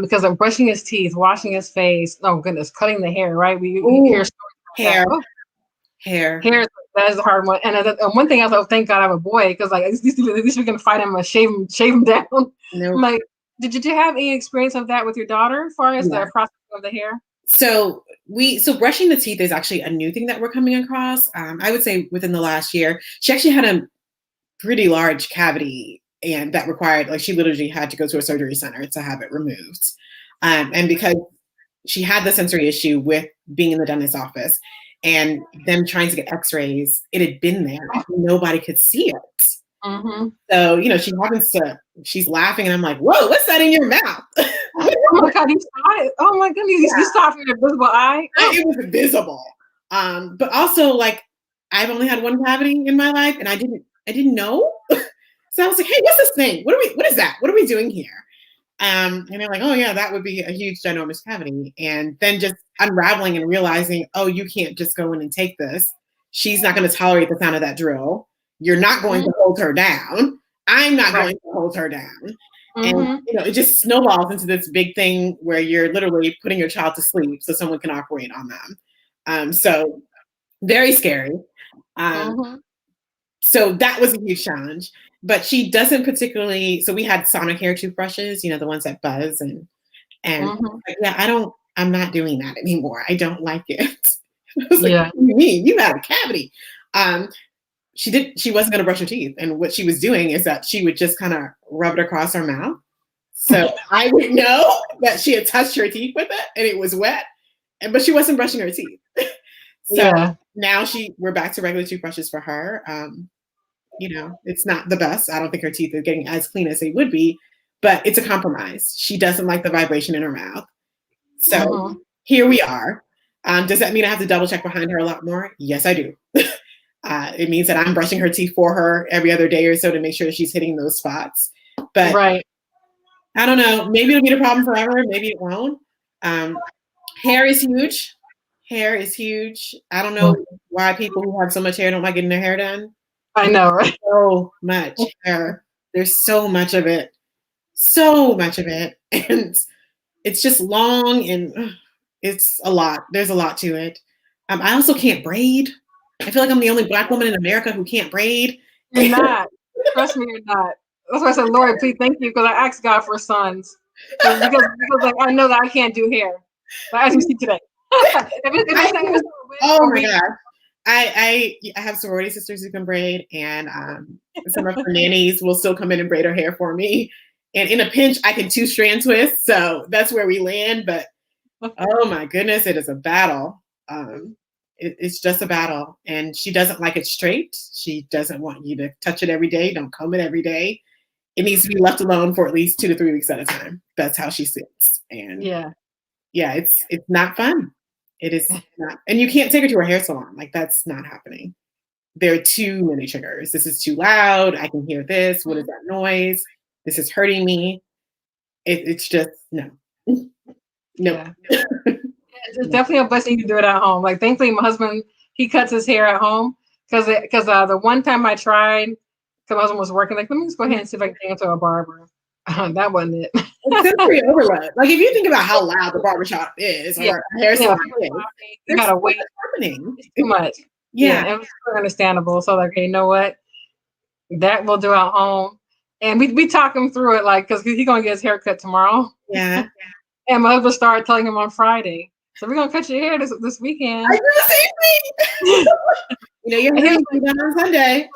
Because of brushing his teeth, washing his face. Oh goodness, cutting the hair, right? We hear stories about hair. That is a hard one. And one thing I thought, thank God I have a boy, because like at least we can fight him and shave him down. Nope. Like, did you have any experience of that with your daughter, as far as the process of the hair? So brushing the teeth is actually a new thing that we're coming across. I would say within the last year, she actually had a pretty large cavity, and that required, like, she literally had to go to a surgery center to have it removed. And because she had the sensory issue with being in the dentist's office, and them trying to get x-rays, it had been there. Nobody could see it. Mm-hmm. So, she's laughing and I'm like, whoa, what's that in your mouth? Oh my God, you saw it. Oh my goodness, you saw it from your visible eye. It was visible. But also, like, I've only had one cavity in my life and I didn't know. So I was like, hey, what's this thing? What is that? What are we doing here? And they're like, oh yeah, that would be a huge ginormous cavity. And then just unraveling and realizing, oh, you can't just go in and take this. She's not going to tolerate the sound of that drill. You're not going to hold her down. I'm not going to hold her down. And it just snowballs into this big thing where you're literally putting your child to sleep so someone can operate on them. So very scary. So that was a huge challenge. But she doesn't particularly. So we had sonic hair toothbrushes, the ones that buzz, and like, yeah, I'm not doing that anymore. I don't like it. I was like, what do you mean? You had a cavity. She wasn't going to brush her teeth, and what she was doing is that she would just kind of rub it across her mouth, so I would know that she had touched her teeth with it and it was wet, but she wasn't brushing her teeth. So now we're back to regular toothbrushes for her. It's not the best. I don't think her teeth are getting as clean as they would be, but it's a compromise. She doesn't like the vibration in her mouth. So here we are. Does that mean I have to double check behind her a lot more? Yes, I do. It means that I'm brushing her teeth for her every other day or so to make sure she's hitting those spots. But I don't know. Maybe it'll be the problem forever. Maybe it won't. Hair is huge. I don't know why people who have so much hair don't like getting their hair done. I know, right? So much hair. There's so much of it. So much of it. And it's just long and it's a lot. There's a lot to it. I also can't braid. I feel like I'm the only Black woman in America who can't braid. You're not. Trust me, you're not. That's why I said, Lord, please, thank you, because I asked God for sons. Because like, I know that I can't do hair. But as you see today. Oh my God. I have sorority sisters who can braid, and some of her nannies will still come in and braid her hair for me. And in a pinch, I can 2-strand twist. So that's where we land. But oh my goodness, it is a battle. It's just a battle. And she doesn't like it straight. She doesn't want you to touch it every day. Don't comb it every day. It needs to be left alone for at least 2 to 3 weeks at a time. That's how she sits. And it's not fun. It is not. And you can't take her to her hair salon. Like, that's not happening. There are too many triggers. This is too loud. I can hear this. What is that noise? This is hurting me. It's just no. Yeah. It's definitely a blessing to do it at home. Like, thankfully, my husband, he cuts his hair at home because the one time I tried, because my husband was working, like, let me just go ahead and see if I can get into a barber. That wasn't it. It's sensory overload. Like, if you think about how loud the barbershop is, or a hair salon is, you gotta wait. Happening. It's too much. Yeah, it was understandable. So, like, hey, you know what? That we'll do at home. And we talk him through it, like, because he's gonna get his hair cut tomorrow. Yeah. And my husband started telling him on Friday, so we're gonna cut your hair this weekend. I do the same thing. Your hair will be done on Sunday.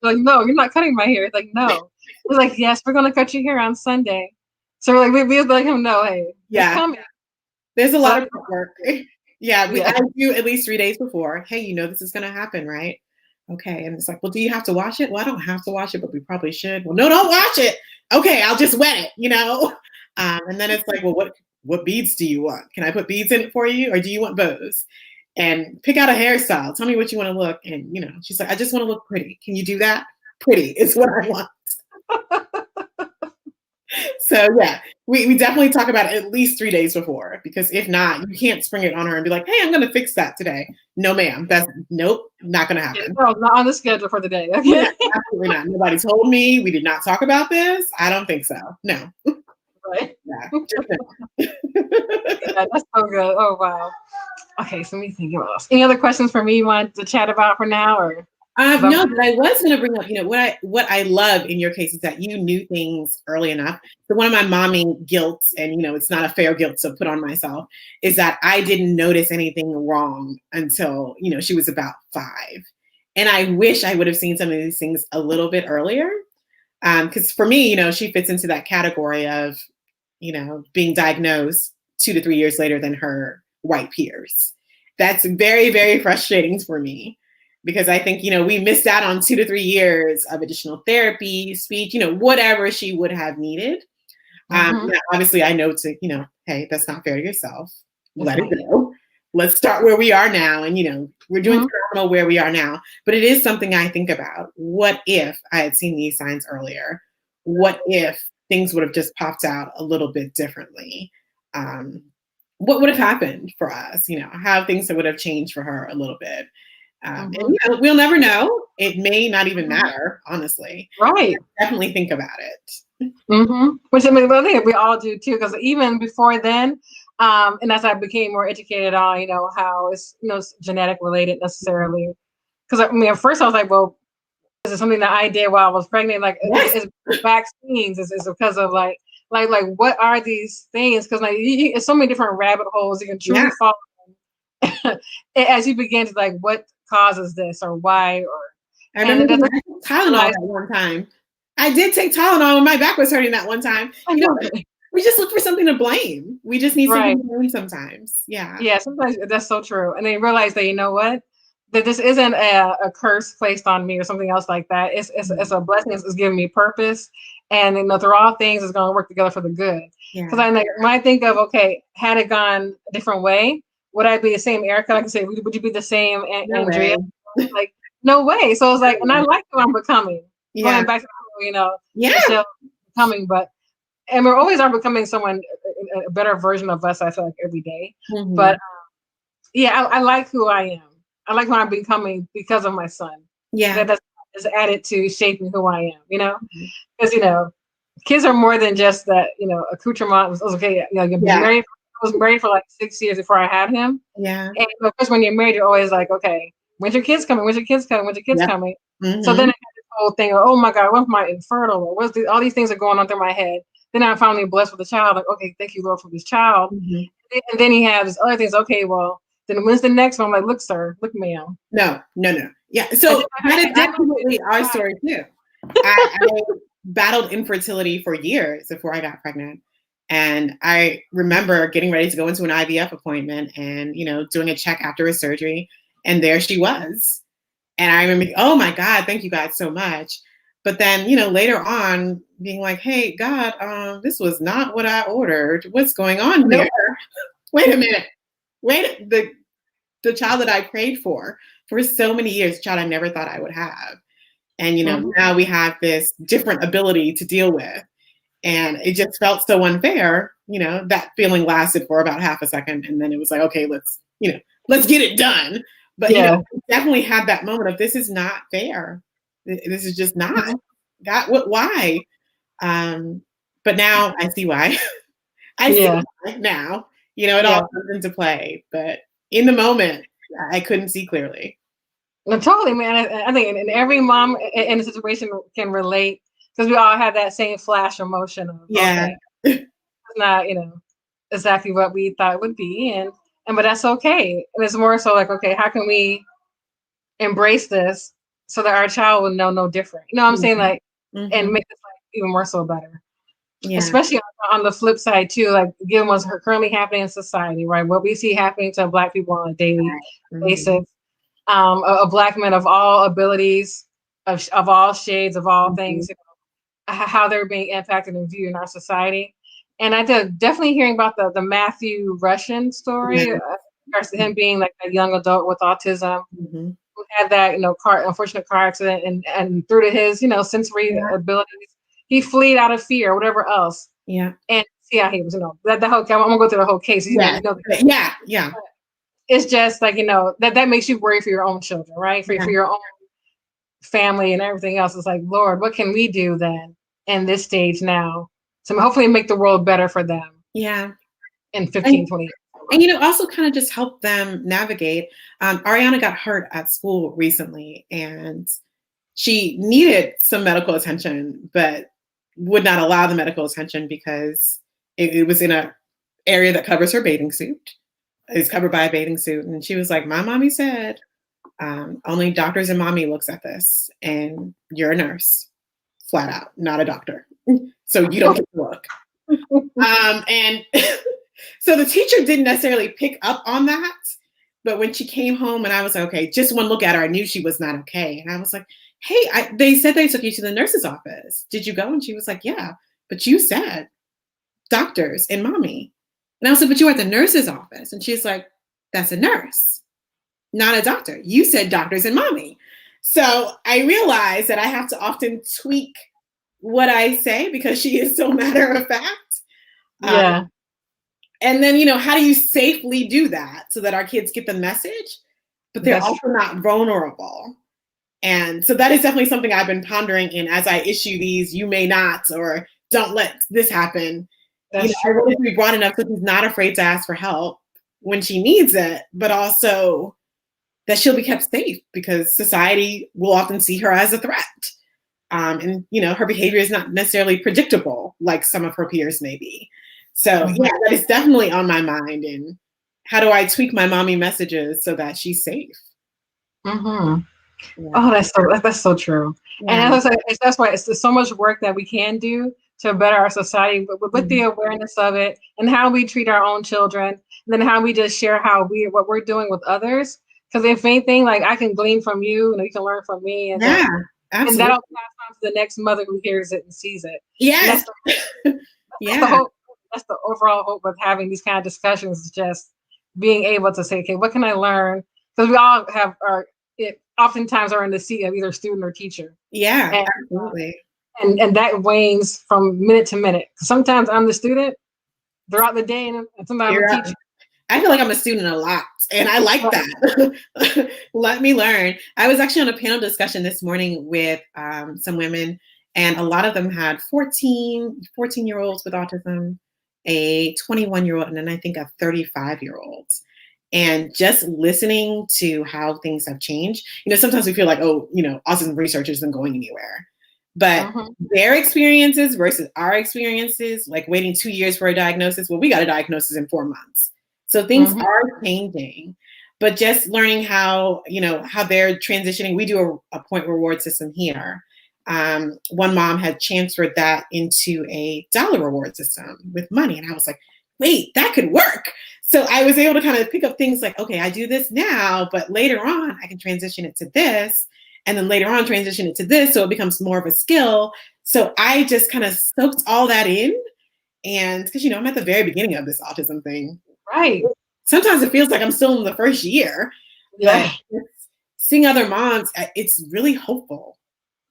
Like, no, you're not cutting my hair. It's like, no. It's like, yes, we're gonna cut your hair on Sunday. So we're like, we let him know, hey, it's coming. There's a lot of work. Yeah, I do at least 3 days before. Hey, this is gonna happen, right? Okay. And it's like, well, do you have to wash it? Well, I don't have to wash it, but we probably should. Well, no, don't wash it. Okay, I'll just wet it, And then it's like, well, what beads do you want? Can I put beads in it for you? Or do you want bows? And pick out a hairstyle. Tell me what you want to look. And, she's like, I just want to look pretty. Can you do that? Pretty is what I want. So, yeah, we definitely talk about it at least 3 days before, because if not, you can't spring it on her and be like, hey, I'm going to fix that today. No, ma'am. Nope, not going to happen. No, not on the schedule for the day. Okay? Yeah, absolutely not. Nobody told me. We did not talk about this. I don't think so. No. Right? Yeah, just no. Yeah, that's so good. Oh, wow. Okay, so let me think about this. Any other questions for me you want to chat about for now? Or no, but I was going to bring up, what I love in your case is that you knew things early enough. So one of my mommy guilts, and it's not a fair guilt to put on myself, is that I didn't notice anything wrong until she was about 5, and I wish I would have seen some of these things a little bit earlier. Because for me, she fits into that category of being diagnosed 2 to 3 years later than her white peers. that's very, very frustrating for me because I think, we missed out on 2 to 3 years of additional therapy, speech, whatever she would have needed. Mhm. Now, obviously, I know hey, that's not fair to yourself. Let it Exactly. go. Let's start where we are now. And, we're doing Mhm. phenomenal where we are now. But it is something I think about. What if I had seen these signs earlier? What if things would have just popped out a little bit differently? What would have happened for us? How things would have changed for her a little bit. And, Mhm. we'll never know. It may not even Mhm. matter, honestly. Right. Definitely think about it. Which I mean, well, I think we all do too, because even before then, and as I became more educated on, how it's genetic related necessarily. Because I mean, at first I was like, well, is it something that I did while I was pregnant? Like, Yes. is vaccines? Is because of like what are these things? Because like it's so many different rabbit holes you can truly Yeah. fall in as you begin to like what causes this or why or I and it remember doesn't I took Tylenol realize. that one time. I did take Tylenol when my back was hurting that one time. I know. We just look for something to blame. We just need Right. something to blame sometimes. Yeah. Yeah, sometimes that's so true. And they realize that, you know what? That this isn't a curse placed on me or something else like that. It's a blessing. It's giving me purpose. And through all things, it's going to work together for the good. Because Yeah. when I think of, okay, had it gone a different way, would I be the same Erica? Like I say, would you be the same No Andrea? way. Like, no way. So it's like, and I like who I'm becoming. Yeah. Going back to, Yeah. Michelle becoming, and we're always are becoming someone, a better version of us, I feel like every day. Mhm. But yeah, I like who I am. I like who I'm becoming because of my son. Yeah. That's added to shaping who I am, Mhm. because kids are more than just that, accoutrement. It was okay, you're Yeah. married. I was married for like 6 years before I had him. Yeah. And of course, when you're married, you're always like, okay, when's your kids coming? When's your kids coming? When's your kids Yeah. coming? So Mhm. then I had this whole thing of, oh my God, what's my infertile? Or all these things are going on through my head. Then I'm finally blessed with a child. Like, okay, thank you, Lord, for this child. Mhm. And then he has other things. Okay, well, then when's the next one? I'm like, look, sir, look, ma'am. No. Yeah. I So did, that is I did absolutely our story too. I battled infertility for years before I got pregnant. And I remember getting ready to go into an IVF appointment and, doing a check after a surgery. And there she was. And I remember, oh my God, thank you God so much. But then, later on being like, hey, God, this was not what I ordered. What's going on here? Wait a minute. The child that I prayed for so many years, child I never thought I would have. And, now we have this different ability to deal with. And it just felt so unfair, that feeling lasted for about half a second. And then it was like, okay, let's get it done. But, definitely had that moment of this is not fair. This is just not. God, why? But now I see why. I see why now. It all comes into play. But in the moment, I couldn't see clearly. No, totally, man. I think and every mom in a situation can relate because we all have that same flash emotion of, Yeah. okay, it's not, exactly what we thought it would be. But that's okay. And it's more so like, okay, how can we embrace this so that our child will know no different? You know what I'm saying? Like, and make this life even more so better. Yeah. Especially on the flip side too, like given what's currently happening in society, right? What we see happening to Black people on a daily basis. A Black man of all abilities, of all shades, of all things, how they're being impacted and viewed in our society. And I did definitely hearing about the Matthew Russian story, him being like a young adult with autism who had that unfortunate car accident, and through to his sensory abilities, he fled out of fear, whatever else. Yeah. And see how he was, that the whole. I'm gonna go through the whole case. Yeah. It's just like that makes you worry for your own children, right? For your own family and everything else. It's like, Lord, what can we do then in this stage now to hopefully make the world better for them? Yeah. In 15, 20 years. And also kind of just help them navigate. Ariana got hurt at school recently and she needed some medical attention, but would not allow the medical attention because it was in an area that covers her bathing suit. It's covered by a bathing suit. And she was like, my mommy said, only doctors and mommy looks at this, and you're a nurse, flat out, not a doctor. So you don't get to look. And so the teacher didn't necessarily pick up on that, But when she came home and I was like, okay, just one look at her, I knew she was not okay. And I was like, hey, they said they took you to the nurse's office. Did you go? And she was like, yeah, but you said doctors and mommy. And I was like, but you were at the nurse's office. And she's like, that's a nurse, not a doctor. You said doctors and mommy. So I realized that I have to often tweak what I say because she is so matter of fact. Yeah. And then, how do you safely do that so that our kids get the message, but they're also not vulnerable? And so that is definitely something I've been pondering in as I issue these, you may not, or don't let this happen. I want to be broad enough so she's not afraid to ask for help when she needs it, but also that she'll be kept safe because society will often see her as a threat. And her behavior is not necessarily predictable like some of her peers may be. So yeah, that is definitely on my mind. And how do I tweak my mommy messages so that she's safe? Mm-hmm. Yeah. Oh, that's so true. Yeah. And that's why it's so much work that we can do to better our society with the awareness of it and how we treat our own children, and then how we just share what we're doing with others. Because if anything, like I can glean from you, and you can learn from me, and absolutely. And that'll pass on to the next mother who hears it and sees it. Yes. That's the overall hope of having these kind of discussions, is just being able to say, okay, what can I learn? Because we all oftentimes are in the seat of either student or teacher. Yeah, absolutely. And that wanes from minute to minute. Sometimes I'm the student throughout the day, and sometimes I'm the teacher. I feel like I'm a student a lot, and I like that. Let me learn. I was actually on a panel discussion this morning with some women, and a lot of them had 14-year-olds with autism, a 21-year-old, and then I think a 35-year-old. And just listening to how things have changed, sometimes we feel like, autism research isn't going anywhere. But their experiences versus our experiences, like waiting 2 years for a diagnosis, well, we got a diagnosis in 4 months. So things are changing, but just learning how they're transitioning. We do a point reward system here. One mom had transferred that into a dollar reward system with money. And I was like, wait, that could work. So I was able to kind of pick up things like, okay, I do this now, but later on I can transition it to this. And then later on transition it to this. So it becomes more of a skill. So I just kind of soaked all that in. And because, I'm at the very beginning of this autism thing. Right. Sometimes it feels like I'm still in the first year. Yeah. But seeing other moms, it's really hopeful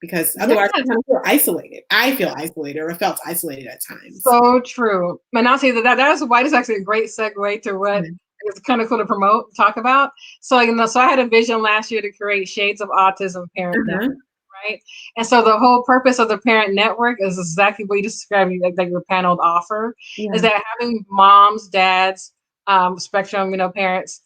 because otherwise I kind of feel isolated. I feel isolated or felt isolated at times. So true. And I'll say that's why this is actually a great segue to what is kind of cool to talk about. So, so I had a vision last year to create Shades of Autism Parent Network, right? And so the whole purpose of the Parent Network is exactly what you described, like your panel offer, is that having moms, dads, spectrum, parents,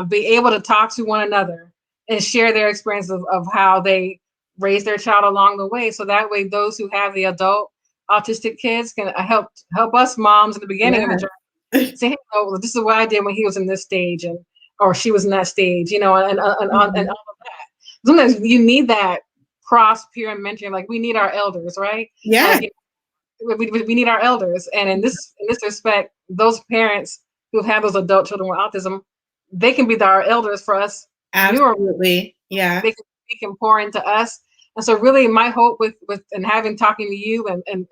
be able to talk to one another and share their experience of how they raise their child along the way. So that way, those who have the adult autistic kids can help us moms in the beginning of the journey. Say, hey, this is what I did when he was in this stage, or she was in that stage, and all of that. Sometimes you need that cross peer mentoring. Like we need our elders, right? Yeah. We need our elders, and in this respect, those parents who have those adult children with autism, they can be our elders for us. Absolutely. Yeah. They can pour into us. And so really my hope with and talking to you and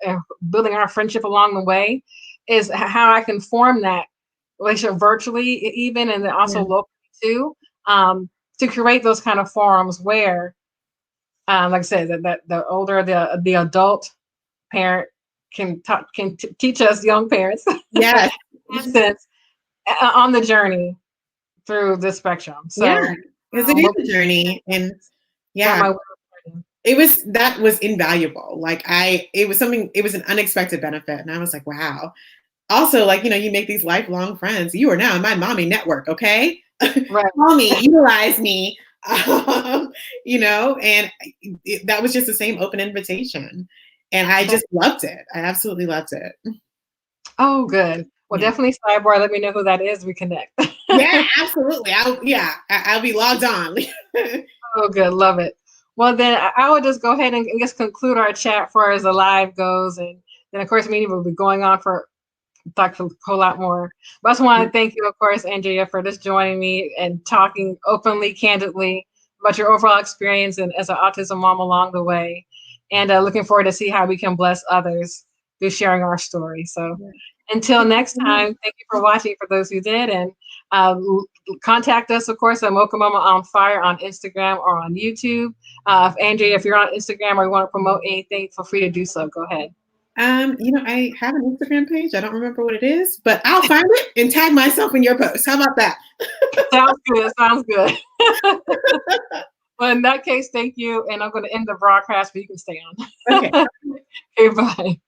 building our friendship along the way is how I can form that relationship virtually even, and then also locally too, to create those kind of forums where, like I said, that the older the adult parent can teach us young parents on the journey through the spectrum. So because it is a journey, and that was invaluable. Like it was an unexpected benefit, and I was like, wow. Also, like, you make these lifelong friends. You are now in my mommy network, okay? Right. Call me, utilize me, and that was just the same open invitation. And I just loved it. I absolutely loved it. Oh, good. Well, definitely sidebar. Let me know who that is. We connect. Yeah, absolutely. I'll be logged on. Oh, good. Love it. Well, then I will just go ahead and just conclude our chat for as the live goes. And then, of course, meeting will be going on for talk a whole lot more. But I just want to thank you, of course, Andrea, for just joining me and talking openly, candidly about your overall experience and as an autism mom along the way. And looking forward to see how we can bless others through sharing our story. So until next time, thank you for watching for those who did. And contact us, of course, at Mocha Mama on Fire on Instagram or on YouTube. Andrea, if you're on Instagram or you want to promote anything, feel free to do so. Go ahead. I have an Instagram page. I don't remember what it is, but I'll find it and tag myself in your post. How about that? Sounds good. Sounds good. Well, in that case, thank you. And I'm going to end the broadcast, but you can stay on. Okay. Okay, bye.